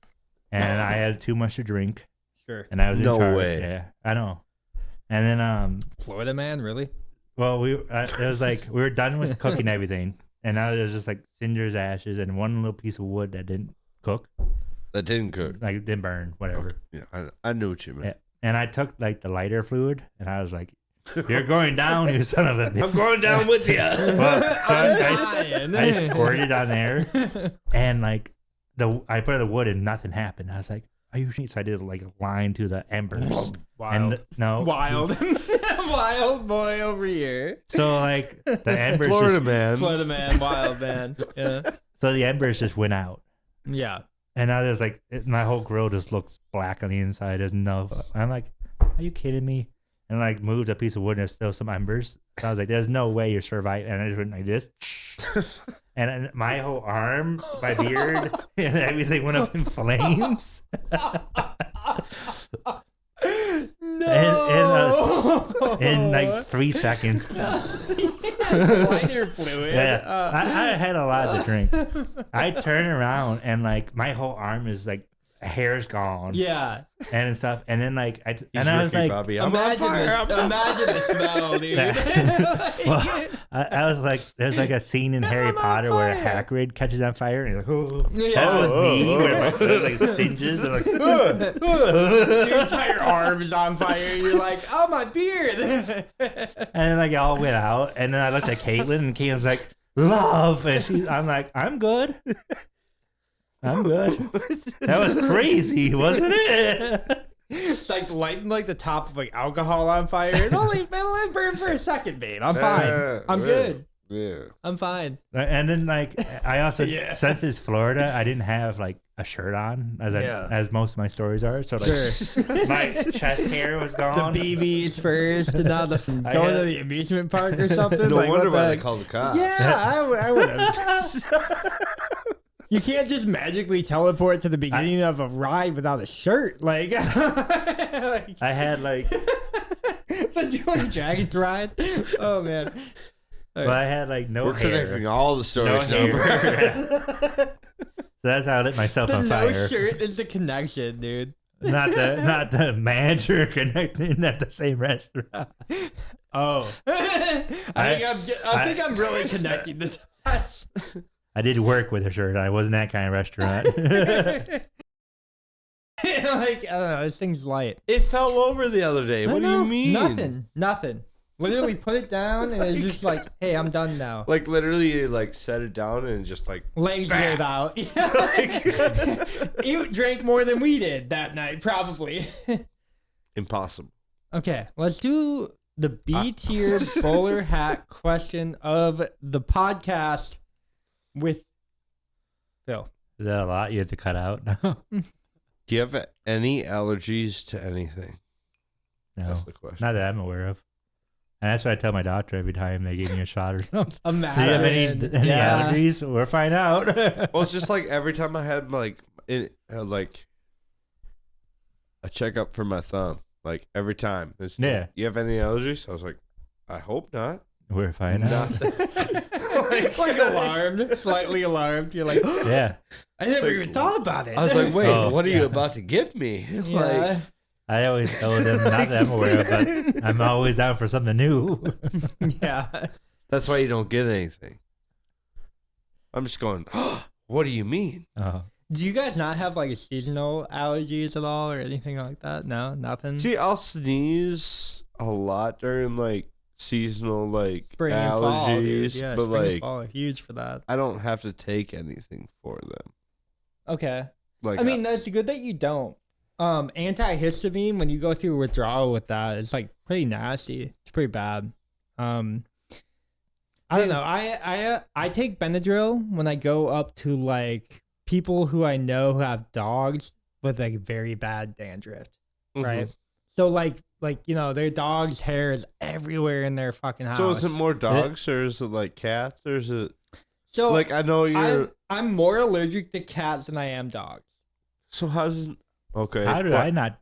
Speaker 1: and I had too much to drink,
Speaker 3: Sure.
Speaker 1: and I was in
Speaker 2: No
Speaker 1: charge.
Speaker 2: way.
Speaker 1: Yeah, I know. And then
Speaker 3: Florida man, really?
Speaker 1: well, it was like we were done with cooking everything, and now there's just like cinders, ashes, and one little piece of wood that didn't cook,
Speaker 2: That didn't cook.
Speaker 1: like didn't burn, whatever.
Speaker 2: Yeah, I knew what you meant.
Speaker 1: Yeah. And I took like the lighter fluid, and I was like, "You're going down, you son of a bitch."
Speaker 2: I'm going down with you.
Speaker 1: Well, so I squirted on there, and like I put the wood and nothing happened. I was like, "Are you?" So I did like a line to the embers, and no,
Speaker 3: Wild. Wild boy over here.
Speaker 1: So like the embers,
Speaker 2: Florida man.
Speaker 3: Florida man, wild man. Yeah.
Speaker 1: so the embers just went out,
Speaker 3: Yeah.
Speaker 1: and now there's like my whole grill just looks black on the inside. There's no. I'm like, "Are you kidding me?" And like moved a piece of wood and there's still some embers. So I was like, "There's no way you're surviving." And I just went like this, and then my whole arm, my beard, and everything went up in flames.
Speaker 3: No.
Speaker 1: In like 3 seconds.
Speaker 3: Lighter fluid.
Speaker 1: Yeah, I had a lot to drink. I turn around and like my whole arm is like hair's gone.
Speaker 3: Yeah.
Speaker 1: And stuff. And then like I was
Speaker 2: Ricky
Speaker 1: like,
Speaker 2: Bobby. I'm on fire.
Speaker 3: Imagine the smell, dude.
Speaker 1: well, I was like, there's like a scene in Harry
Speaker 3: I'm on
Speaker 1: Potter where
Speaker 3: fire.
Speaker 1: Hagrid catches on fire and he's like, oh.
Speaker 3: Yeah.
Speaker 1: That's what's me.
Speaker 2: Oh.
Speaker 1: Where my like singes and like,
Speaker 3: Your entire arm is on fire. You're like, oh, my beard.
Speaker 1: and then like it all went out. And then I looked at Caitlin and Caitlin's like, love. And I'm like, I'm good. I'm good. That was crazy, wasn't it?
Speaker 3: It's like lighting like the top of like alcohol on fire. It only burned for a second, babe. I'm fine. I'm good.
Speaker 2: Yeah.
Speaker 3: I'm fine.
Speaker 1: And then like I also
Speaker 3: Yeah.
Speaker 1: since it's Florida, I didn't have like a shirt on as most of my stories are. So like
Speaker 3: Sure.
Speaker 1: my chest hair was
Speaker 3: The
Speaker 1: gone.
Speaker 3: BBs first, and now
Speaker 1: I
Speaker 3: going
Speaker 1: had-
Speaker 3: to the amusement park or something.
Speaker 2: No
Speaker 3: like,
Speaker 2: wonder
Speaker 3: what
Speaker 2: why
Speaker 3: the-
Speaker 2: they call the cops.
Speaker 3: Yeah, I would have. You can't just magically teleport to the beginning of a ride without a shirt. Like, like
Speaker 1: I had like
Speaker 3: the Doing Dragons ride. Oh man.
Speaker 1: but I had like no
Speaker 2: We're
Speaker 1: hair.
Speaker 2: connecting all the
Speaker 1: No
Speaker 2: stories now.
Speaker 1: hair. So that's how I lit myself
Speaker 3: The
Speaker 1: on
Speaker 3: no
Speaker 1: fire.
Speaker 3: shirt is the connection, dude.
Speaker 1: Not the manager connecting at the same restaurant.
Speaker 3: Oh, I think I'm really connecting the dots.
Speaker 1: I did work with a shirt. I wasn't that kind of restaurant.
Speaker 3: Like, I don't know, this thing's light.
Speaker 2: It fell over the other day. What do you mean?
Speaker 3: Nothing. Literally put it down and it's just like, hey, I'm done now.
Speaker 2: Like literally, like set it down and just like.
Speaker 3: Legs gave out. You drank more than we did that night, probably.
Speaker 2: Impossible.
Speaker 3: Okay, let's do the B tier bowler hat question of the podcast with Phil.
Speaker 1: Is that a lot you have to cut out? No.
Speaker 2: Do you have any allergies to anything?
Speaker 1: No.
Speaker 2: That's the question.
Speaker 1: Not that I'm aware of. And that's what I tell my doctor every time they give me a shot or something. Do
Speaker 3: Imagine.
Speaker 1: you have any
Speaker 3: Yeah.
Speaker 1: allergies? We'll find out.
Speaker 2: Well, it's just like every time I had like like a checkup for my thumb, like every time. It's
Speaker 1: Yeah.
Speaker 2: You have any allergies? I was like, I hope not.
Speaker 1: We're finding out.
Speaker 2: Not
Speaker 3: like alarmed, slightly alarmed. You're like,
Speaker 1: Yeah.
Speaker 3: I never
Speaker 2: Like,
Speaker 3: even thought about it.
Speaker 2: I was like, wait,
Speaker 1: Oh,
Speaker 2: what are
Speaker 1: yeah.
Speaker 2: you about to give me? Like,
Speaker 3: yeah,
Speaker 1: I always tell them, not that I'm aware of, but I'm always down for something new.
Speaker 3: yeah.
Speaker 2: that's why you don't get anything. I'm just going, what do you mean?
Speaker 1: Oh.
Speaker 3: Do you guys not have like a seasonal allergies at all or anything like that? No, nothing.
Speaker 2: See, I'll sneeze a lot during like seasonal like
Speaker 3: Spring and fall, dude.
Speaker 2: allergies,
Speaker 3: Yeah,
Speaker 2: but
Speaker 3: spring and
Speaker 2: like
Speaker 3: fall are huge for that.
Speaker 2: I don't have to take anything for them.
Speaker 3: Okay.
Speaker 2: Like
Speaker 3: I mean, that's good that you don't. Antihistamine, when you go through withdrawal with that, it's like pretty nasty. It's pretty bad. I don't know. I take Benadryl when I go up to like people who I know who have dogs with like very bad dandruff, right? So like their dog's hair is everywhere in their fucking house.
Speaker 2: So is it more dogs or is it like cats or is it
Speaker 3: So
Speaker 2: like I know you're
Speaker 3: I'm more allergic to cats than I am dogs.
Speaker 2: so how's okay?
Speaker 1: How do
Speaker 2: what-
Speaker 1: I not?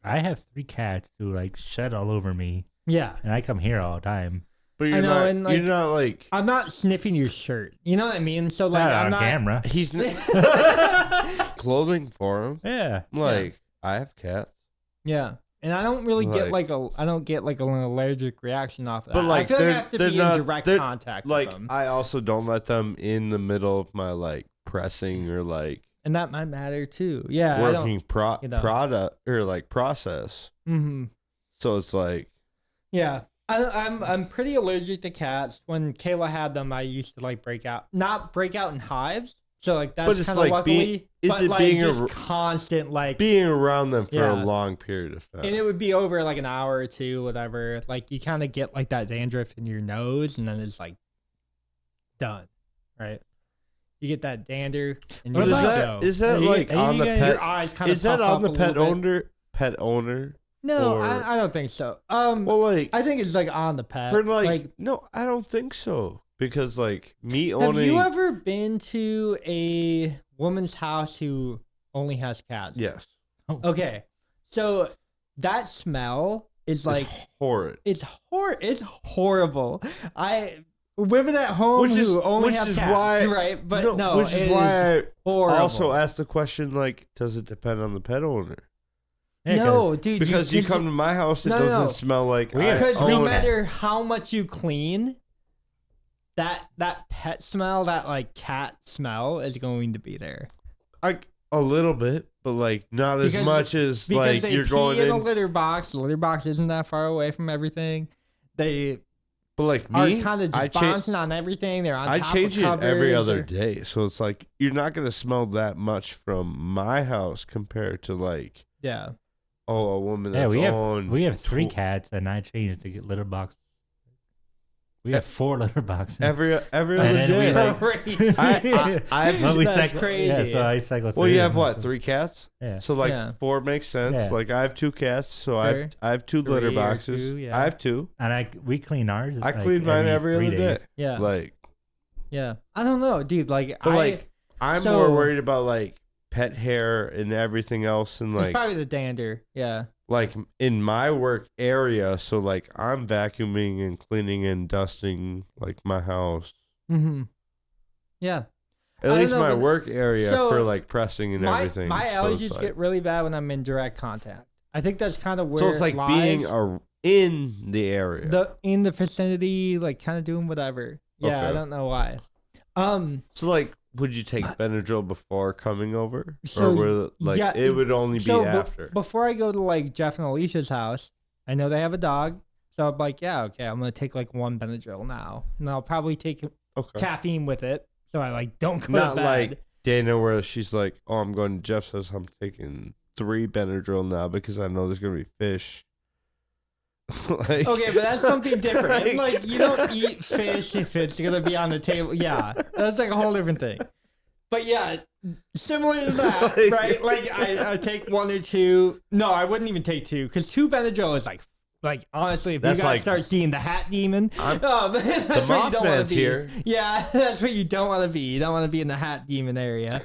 Speaker 1: I have 3 cats who like shed all over me,
Speaker 3: Yeah.
Speaker 1: and I come here all the time.
Speaker 2: But
Speaker 3: I know, and,
Speaker 2: you're
Speaker 3: like,
Speaker 2: not like
Speaker 3: I'm not sniffing your shirt. You know what I mean? So like
Speaker 1: Not
Speaker 3: I'm
Speaker 1: on
Speaker 3: not
Speaker 1: camera.
Speaker 2: he's clothing for him.
Speaker 1: Yeah.
Speaker 2: Like I have cats.
Speaker 3: Yeah. And I don't really get like an allergic reaction off of that.
Speaker 2: But, like,
Speaker 3: I feel like I have to
Speaker 2: they're
Speaker 3: be
Speaker 2: not-
Speaker 3: in direct
Speaker 2: they're-
Speaker 3: contact
Speaker 2: Like
Speaker 3: with them.
Speaker 2: I also don't let them in the middle of my like pressing or like
Speaker 3: And that might matter too. Yeah.
Speaker 2: working
Speaker 3: you know.
Speaker 2: product or like process.
Speaker 3: Mm-hmm.
Speaker 2: So it's like
Speaker 3: Yeah. I'm pretty allergic to cats. When Kayla had them, I used to like not break out in hives. So like that's
Speaker 2: But it's
Speaker 3: kind of
Speaker 2: like
Speaker 3: luckily.
Speaker 2: is
Speaker 3: but
Speaker 2: it
Speaker 3: like
Speaker 2: being
Speaker 3: just
Speaker 2: a-
Speaker 3: constant like
Speaker 2: being around them for a
Speaker 3: Yeah.
Speaker 2: long period of time.
Speaker 3: and it would be over like an hour or two, whatever. Like you kind of get like that dandruff in your nose, and then it's like done, right? You get that dander, and
Speaker 2: But
Speaker 3: you
Speaker 2: is
Speaker 3: let
Speaker 2: that-
Speaker 3: go.
Speaker 2: is that,
Speaker 3: And you-
Speaker 2: like,
Speaker 3: and
Speaker 2: on
Speaker 3: you
Speaker 2: the
Speaker 3: get-
Speaker 2: pet-
Speaker 3: Your eyes kind of
Speaker 2: Is that
Speaker 3: puff
Speaker 2: on
Speaker 3: up
Speaker 2: the
Speaker 3: a little bit.
Speaker 2: pet owner?
Speaker 3: No,
Speaker 2: or-
Speaker 3: I don't think so.
Speaker 2: Well, like
Speaker 3: I think it's like on the pet.
Speaker 2: for like no, I don't think so because like me
Speaker 3: have
Speaker 2: owning.
Speaker 3: you ever been to a woman's house who only has cats?
Speaker 2: Yes,
Speaker 3: Okay, so that smell is like
Speaker 2: it's horrid.
Speaker 3: it's horrible. Women at home
Speaker 2: Which is-
Speaker 3: who only
Speaker 2: which
Speaker 3: have
Speaker 2: is
Speaker 3: cats,
Speaker 2: why-
Speaker 3: right? But no,
Speaker 2: which is
Speaker 3: it
Speaker 2: why I
Speaker 3: horrible.
Speaker 2: also asked the question like, does it depend on the pet owner?
Speaker 1: Yeah,
Speaker 3: no,
Speaker 1: 'cause-
Speaker 3: dude,
Speaker 2: Because you come to my house, it
Speaker 3: No, no,
Speaker 2: doesn't
Speaker 3: no.
Speaker 2: smell like
Speaker 1: We
Speaker 2: I
Speaker 1: have
Speaker 3: because no
Speaker 2: own it.
Speaker 3: matter how much you clean, that pet smell, that like cat smell, is going to be there.
Speaker 2: A little bit, but like not as
Speaker 3: Because-
Speaker 2: much as
Speaker 3: Because
Speaker 2: like
Speaker 3: they
Speaker 2: you're
Speaker 3: pee
Speaker 2: going
Speaker 3: in
Speaker 2: in.
Speaker 3: a litter box. The litter box isn't that far away from everything. They
Speaker 2: But like
Speaker 3: are
Speaker 2: me,
Speaker 3: kind of
Speaker 2: I
Speaker 3: just
Speaker 2: cha-
Speaker 3: bouncing on everything. They're on
Speaker 2: I
Speaker 3: top
Speaker 2: change
Speaker 3: of
Speaker 2: it every
Speaker 3: cupboards
Speaker 2: other
Speaker 3: or-
Speaker 2: day, so it's like you're not gonna smell that much from my house compared to like
Speaker 3: Yeah.
Speaker 2: a woman
Speaker 1: Yeah,
Speaker 2: that's
Speaker 1: we
Speaker 2: on.
Speaker 1: have 3
Speaker 2: tw-
Speaker 1: cats, and I changed to get litter box. We have 4 litter boxes.
Speaker 2: every
Speaker 1: And
Speaker 2: other
Speaker 1: then we,
Speaker 2: day.
Speaker 1: like-
Speaker 3: Crazy.
Speaker 2: I've
Speaker 1: Well, we
Speaker 3: That's
Speaker 1: cycle,
Speaker 3: crazy.
Speaker 1: Yeah, so I cycle through.
Speaker 2: well, you
Speaker 1: them,
Speaker 2: have what
Speaker 1: so-
Speaker 2: 3 cats?
Speaker 1: Yeah.
Speaker 2: So like
Speaker 3: Yeah.
Speaker 2: 4 makes sense.
Speaker 1: Yeah.
Speaker 2: Like I have 2 cats, so
Speaker 3: Sure.
Speaker 2: I have 2 litter
Speaker 3: 3 or
Speaker 2: boxes.
Speaker 3: 2, yeah.
Speaker 2: I have 2.
Speaker 1: And we clean ours.
Speaker 2: I
Speaker 1: like,
Speaker 2: clean mine every
Speaker 1: 3
Speaker 2: other day.
Speaker 1: days.
Speaker 3: Yeah.
Speaker 2: Like,
Speaker 3: Yeah. I don't know, dude. Like,
Speaker 2: but like I'm
Speaker 3: so-
Speaker 2: more worried about like pet hair and everything else, and
Speaker 3: it's
Speaker 2: like
Speaker 3: probably the dander. Yeah.
Speaker 2: like in my work area. So like I'm vacuuming and cleaning and dusting like my house.
Speaker 3: Mm-hmm. Yeah.
Speaker 2: At
Speaker 3: I
Speaker 2: least
Speaker 3: don't know,
Speaker 2: my
Speaker 3: but-
Speaker 2: work area
Speaker 3: so
Speaker 2: for like pressing and everything.
Speaker 3: My
Speaker 2: so it's
Speaker 3: allergies
Speaker 2: like,
Speaker 3: get really bad when I'm in direct contact. I think that's kind of where
Speaker 2: so it's like
Speaker 3: it
Speaker 2: being
Speaker 3: lies.
Speaker 2: in the area.
Speaker 3: In the vicinity, like kind of doing whatever. Yeah, I
Speaker 2: Okay.
Speaker 3: don't know why.
Speaker 2: So like, would you take Benadryl before coming over,
Speaker 3: So,
Speaker 2: or would like
Speaker 3: yeah,
Speaker 2: it would only be
Speaker 3: so
Speaker 2: after?
Speaker 3: before I go to like Jeff and Alicia's house, I know they have a dog, so I'm like, yeah, okay, I'm gonna take like 1 Benadryl now, and I'll probably take
Speaker 2: Okay.
Speaker 3: caffeine with it, so I like don't go
Speaker 2: Not
Speaker 3: to bed.
Speaker 2: like Dana, where she's like, "Oh, I'm going to Jeff's house. I'm taking 3 Benadryl now because I know there's gonna be fish." Like-
Speaker 3: Okay, but that's something different.
Speaker 2: Like-
Speaker 3: Like you don't eat fish if it's gonna be on the table. Yeah, that's like a whole different thing. But yeah, similar to that,
Speaker 2: Like-
Speaker 3: right? Like I take 1 or 2. No, I wouldn't even take 2 because 2 Benadryl is like honestly, if
Speaker 2: That's
Speaker 3: you guys
Speaker 2: like-
Speaker 3: start seeing the Hat Demon, that's
Speaker 2: the
Speaker 3: where you don't want
Speaker 2: Mothman's
Speaker 3: to be.
Speaker 2: here.
Speaker 3: Yeah, that's where you don't want to be. You don't want to be in the Hat Demon area.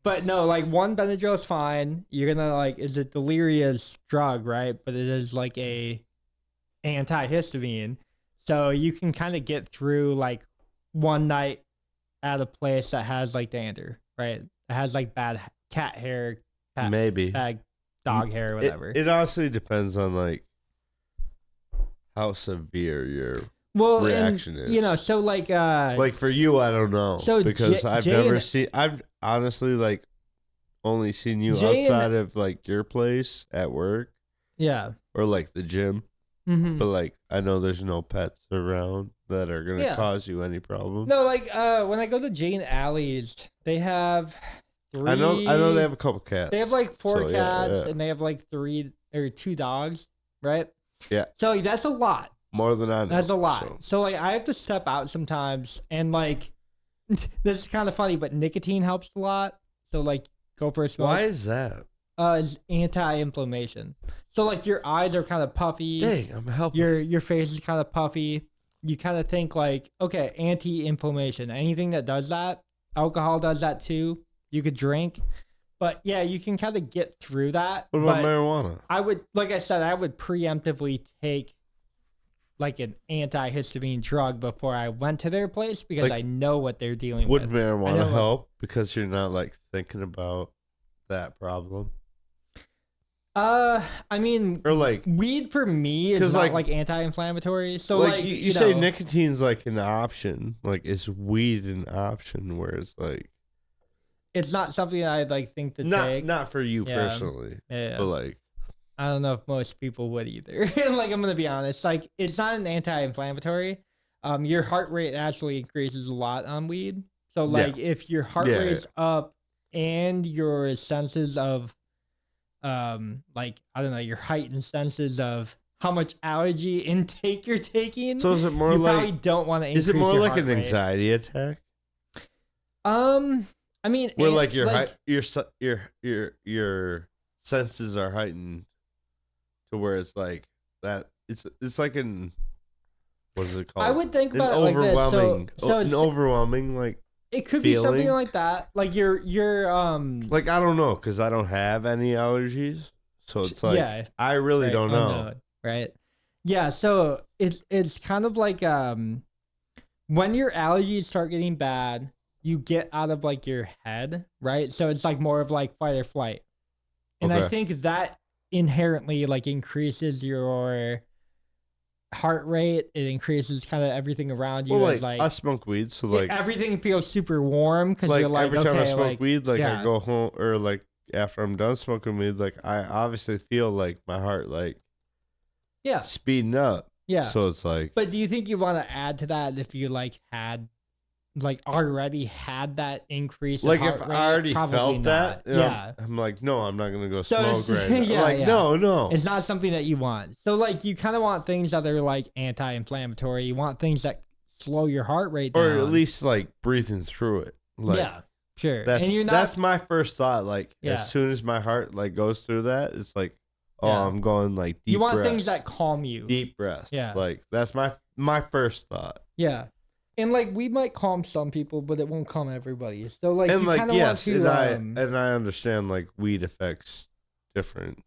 Speaker 3: But no, like 1 Benadryl is fine. You're gonna like, is a delirious drug, right? But it is like a antihistamine, so you can kind of get through like one night at a place that has like dander, right? It has like bad cat hair,
Speaker 2: Maybe.
Speaker 3: bad dog hair, whatever.
Speaker 2: It honestly depends on like how severe your
Speaker 3: well,
Speaker 2: reaction
Speaker 3: and,
Speaker 2: is.
Speaker 3: you know, so
Speaker 2: like for you, I don't know.
Speaker 3: So
Speaker 2: because I've
Speaker 3: Jay
Speaker 2: never
Speaker 3: and-
Speaker 2: seen. I've honestly like only seen you
Speaker 3: Jay and-
Speaker 2: outside of like your place at work
Speaker 3: yeah.
Speaker 2: or like the gym.
Speaker 3: Mm-hmm.
Speaker 2: But like I know there's no pets around that are gonna
Speaker 3: Yeah.
Speaker 2: cause you any problem.
Speaker 3: No, like when I go to Jane Alley's, they have three.
Speaker 2: I know they have a couple cats.
Speaker 3: They have like 4
Speaker 2: So, yeah,
Speaker 3: cats
Speaker 2: yeah.
Speaker 3: and they have like 3 or 2 dogs, right?
Speaker 2: Yeah.
Speaker 3: So like, that's a lot.
Speaker 2: More than I know.
Speaker 3: That's a lot.
Speaker 2: so.
Speaker 3: So like I have to step out sometimes and like this is kind of funny, but nicotine helps a lot. So like go for a smoke.
Speaker 2: Why is that?
Speaker 3: It's anti-inflammation. So like your eyes are kind of puffy.
Speaker 2: Dang, I'm helping.
Speaker 3: Your face is kind of puffy. You kind of think like, okay, anti-inflammation. Anything that does that, alcohol does that too. You could drink, but yeah, you can kind of get through that.
Speaker 2: What about
Speaker 3: but
Speaker 2: marijuana?
Speaker 3: I would, like I said, I would preemptively take like an antihistamine drug before I went to their place because
Speaker 2: Like,
Speaker 3: I know what they're dealing
Speaker 2: Would
Speaker 3: with. I
Speaker 2: marijuana
Speaker 3: know, like-
Speaker 2: help because you're not like thinking about that problem
Speaker 3: I mean,
Speaker 2: or like
Speaker 3: weed for me is
Speaker 2: 'Cause,
Speaker 3: not
Speaker 2: like-
Speaker 3: like anti-inflammatory. So
Speaker 2: like
Speaker 3: like
Speaker 2: you say nicotine's like an option, like is weed an option? Whereas like
Speaker 3: it's not something I'd like think to take.
Speaker 2: not for you
Speaker 3: Yeah.
Speaker 2: personally,
Speaker 3: Yeah.
Speaker 2: but like
Speaker 3: I don't know if most people would either. Like I'm gonna be honest, like it's not an anti-inflammatory. Your heart rate actually increases a lot on weed. So like if your heart
Speaker 2: Yeah,
Speaker 3: rate's up and your senses of like I don't know, your heightened senses of how much allergy intake you're taking,
Speaker 2: so is it more
Speaker 3: you
Speaker 2: like
Speaker 3: probably don't want to increase
Speaker 2: is it more
Speaker 3: your
Speaker 2: like
Speaker 3: heart
Speaker 2: an
Speaker 3: rate.
Speaker 2: anxiety attack
Speaker 3: I mean
Speaker 2: where
Speaker 3: an-
Speaker 2: like your
Speaker 3: like,
Speaker 2: your senses are heightened to where it's like that it's like an what is it called?
Speaker 3: I would think
Speaker 2: an
Speaker 3: about it like this.
Speaker 2: overwhelming
Speaker 3: So
Speaker 2: an overwhelming like
Speaker 3: it could be something
Speaker 2: feeling.
Speaker 3: like that. Like your
Speaker 2: like I don't know because I don't have any allergies, so it's like
Speaker 3: yeah,
Speaker 2: I really
Speaker 3: right,
Speaker 2: don't know.
Speaker 3: unknown, right? Yeah, so it's kind of like when your allergies start getting bad, you get out of like your head, right? So it's like more of like fight or flight. And I
Speaker 2: Okay.
Speaker 3: think that inherently like increases your heart rate, it increases kind of everything around you
Speaker 2: Well,
Speaker 3: as
Speaker 2: like
Speaker 3: like
Speaker 2: I smoke weed, so like
Speaker 3: everything feels super warm because
Speaker 2: like
Speaker 3: you're like
Speaker 2: every
Speaker 3: okay,
Speaker 2: time I smoke
Speaker 3: like
Speaker 2: weed, like
Speaker 3: yeah.
Speaker 2: I go home or like after I'm done smoking weed, like I obviously feel like my heart like
Speaker 3: yeah,
Speaker 2: speeding up.
Speaker 3: yeah.
Speaker 2: So it's like
Speaker 3: But do you think you want to add to that if you like had like already had that increase?
Speaker 2: like
Speaker 3: of
Speaker 2: if
Speaker 3: heart rate?
Speaker 2: I already
Speaker 3: Probably
Speaker 2: felt
Speaker 3: not.
Speaker 2: that, you know,
Speaker 3: yeah,
Speaker 2: I'm like, no, I'm not gonna go
Speaker 3: So
Speaker 2: smoke
Speaker 3: it's-
Speaker 2: right now.
Speaker 3: yeah,
Speaker 2: like
Speaker 3: yeah.
Speaker 2: no.
Speaker 3: it's not something that you want. So like you kind of want things that are like anti-inflammatory. You want things that slow your heart rate down,
Speaker 2: Or at least like breathing through it. Like
Speaker 3: yeah, sure.
Speaker 2: that's
Speaker 3: and you're not.
Speaker 2: that's my first thought. Like
Speaker 3: Yeah.
Speaker 2: as soon as my heart like goes through that, it's like, oh,
Speaker 3: Yeah.
Speaker 2: I'm going like deep
Speaker 3: you want
Speaker 2: breaths.
Speaker 3: things that calm you.
Speaker 2: deep breaths.
Speaker 3: Yeah.
Speaker 2: Like that's my first thought.
Speaker 3: Yeah. And like we might calm some people, but it won't calm everybody. So like
Speaker 2: And
Speaker 3: you
Speaker 2: like
Speaker 3: kind of
Speaker 2: yes,
Speaker 3: want to.
Speaker 2: and I understand like weed affects different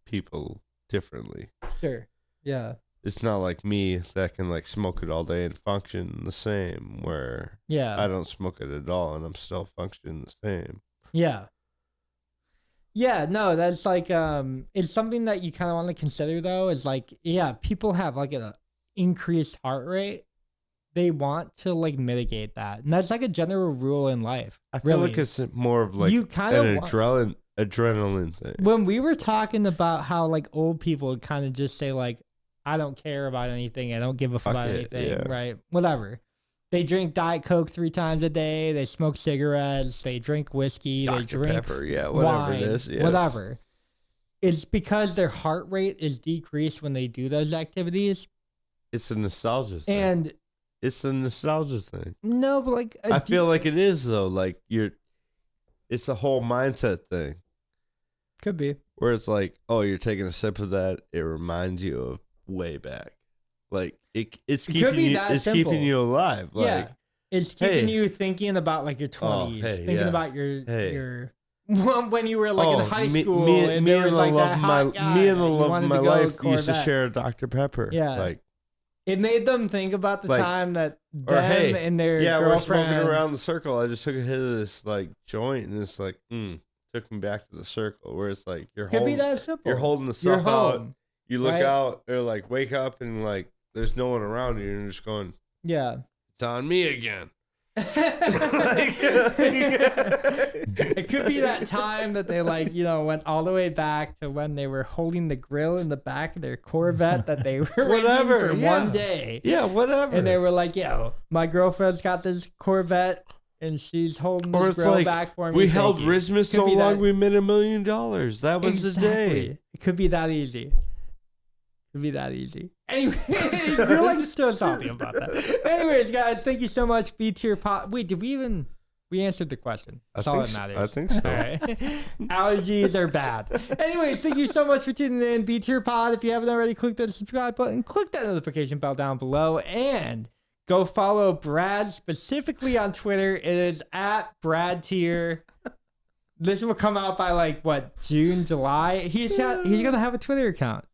Speaker 2: people differently.
Speaker 3: Sure. Yeah.
Speaker 2: It's not like me that can like smoke it all day and function the same where
Speaker 3: Yeah.
Speaker 2: I don't smoke it at all and I'm still functioning the same.
Speaker 3: Yeah. Yeah, no, that's like it's something that you kind of want to consider though, is like yeah, people have like an increased heart rate. They want to like mitigate that. And that's like a general rule in life.
Speaker 2: I feel
Speaker 3: Really.
Speaker 2: like it's more of like
Speaker 3: You kind
Speaker 2: an
Speaker 3: of
Speaker 2: adrenaline thing.
Speaker 3: when we were talking about how like old people kind of just say like I don't care about anything, I don't give a fuck
Speaker 2: Fuck
Speaker 3: about
Speaker 2: it,
Speaker 3: anything,
Speaker 2: yeah.
Speaker 3: right? Whatever. They drink Diet Coke 3 times a day, they smoke cigarettes, they drink whiskey, they
Speaker 2: Dr.
Speaker 3: drink
Speaker 2: Pepper, yeah, whatever
Speaker 3: wine,
Speaker 2: it is. Yeah.
Speaker 3: whatever. It's because their heart rate is decreased when they do those activities.
Speaker 2: It's a nostalgia thing.
Speaker 3: And
Speaker 2: It's a nostalgia thing.
Speaker 3: no, but like
Speaker 2: I feel like it is though. Like it's a whole mindset thing
Speaker 3: could be.
Speaker 2: where it's like, oh, you're taking a sip of that. It reminds you of way back. Like it's
Speaker 3: It could
Speaker 2: keeping
Speaker 3: be
Speaker 2: you.
Speaker 3: that
Speaker 2: It's
Speaker 3: simple.
Speaker 2: keeping you alive. Like
Speaker 3: Yeah. It's keeping
Speaker 2: hey.
Speaker 3: you thinking about like your 20s,
Speaker 2: hey,
Speaker 3: thinking
Speaker 2: yeah.
Speaker 3: about your
Speaker 2: Hey.
Speaker 3: your when you were like in high
Speaker 2: me,
Speaker 3: school
Speaker 2: me,
Speaker 3: and
Speaker 2: me
Speaker 3: there
Speaker 2: and
Speaker 3: was
Speaker 2: the
Speaker 3: like
Speaker 2: love
Speaker 3: that
Speaker 2: of my
Speaker 3: hot guy
Speaker 2: me and the
Speaker 3: that you
Speaker 2: love
Speaker 3: wanted
Speaker 2: of
Speaker 3: to
Speaker 2: my
Speaker 3: go
Speaker 2: life used to
Speaker 3: Corvette.
Speaker 2: share a Dr. Pepper.
Speaker 3: Yeah.
Speaker 2: Like
Speaker 3: It made them think about the
Speaker 2: Like,
Speaker 3: time that
Speaker 2: or,
Speaker 3: them
Speaker 2: hey,
Speaker 3: and their
Speaker 2: yeah, we're smoking
Speaker 3: girlfriend.
Speaker 2: around the circle. I just took a hit of this like joint, and it's like, took me back to the circle where it's like
Speaker 3: Could be that simple.
Speaker 2: you're holding the
Speaker 3: You're
Speaker 2: stuff out.
Speaker 3: home.
Speaker 2: You look
Speaker 3: right?
Speaker 2: out, or like wake up, and like there's no one around you, and you're just going,
Speaker 3: Yeah.
Speaker 2: it's on me again.
Speaker 3: It could be that time that they like, went all the way back to when they were holding the grill in the back of their Corvette that they were
Speaker 2: Whatever,
Speaker 3: renting for
Speaker 2: yeah.
Speaker 3: one day.
Speaker 2: Yeah, whatever.
Speaker 3: And they were like, yo, my girlfriend's got this Corvette and she's holding
Speaker 2: Or
Speaker 3: this
Speaker 2: it's
Speaker 3: grill
Speaker 2: like,
Speaker 3: back for me.
Speaker 2: we
Speaker 3: Thank
Speaker 2: held
Speaker 3: you."
Speaker 2: Christmas
Speaker 3: Could
Speaker 2: so
Speaker 3: be
Speaker 2: long
Speaker 3: that-
Speaker 2: we made $1 million. That was the day.
Speaker 3: Exactly. It could be that easy. Could be that easy. Anyway, you're like still salty about that. Anyways, guys, thank you so much. B tier pod. Wait, did we answered the question? That's all that matters.
Speaker 2: I think so.
Speaker 3: All right. Allergies are bad. Anyways, thank you so much for tuning in. B tier pod. If you haven't already, click that subscribe button. Click that notification bell down below. And go follow Brad specifically on Twitter. It is at Brad Tier. This will come out by like what, June, July. He's gonna have a Twitter account.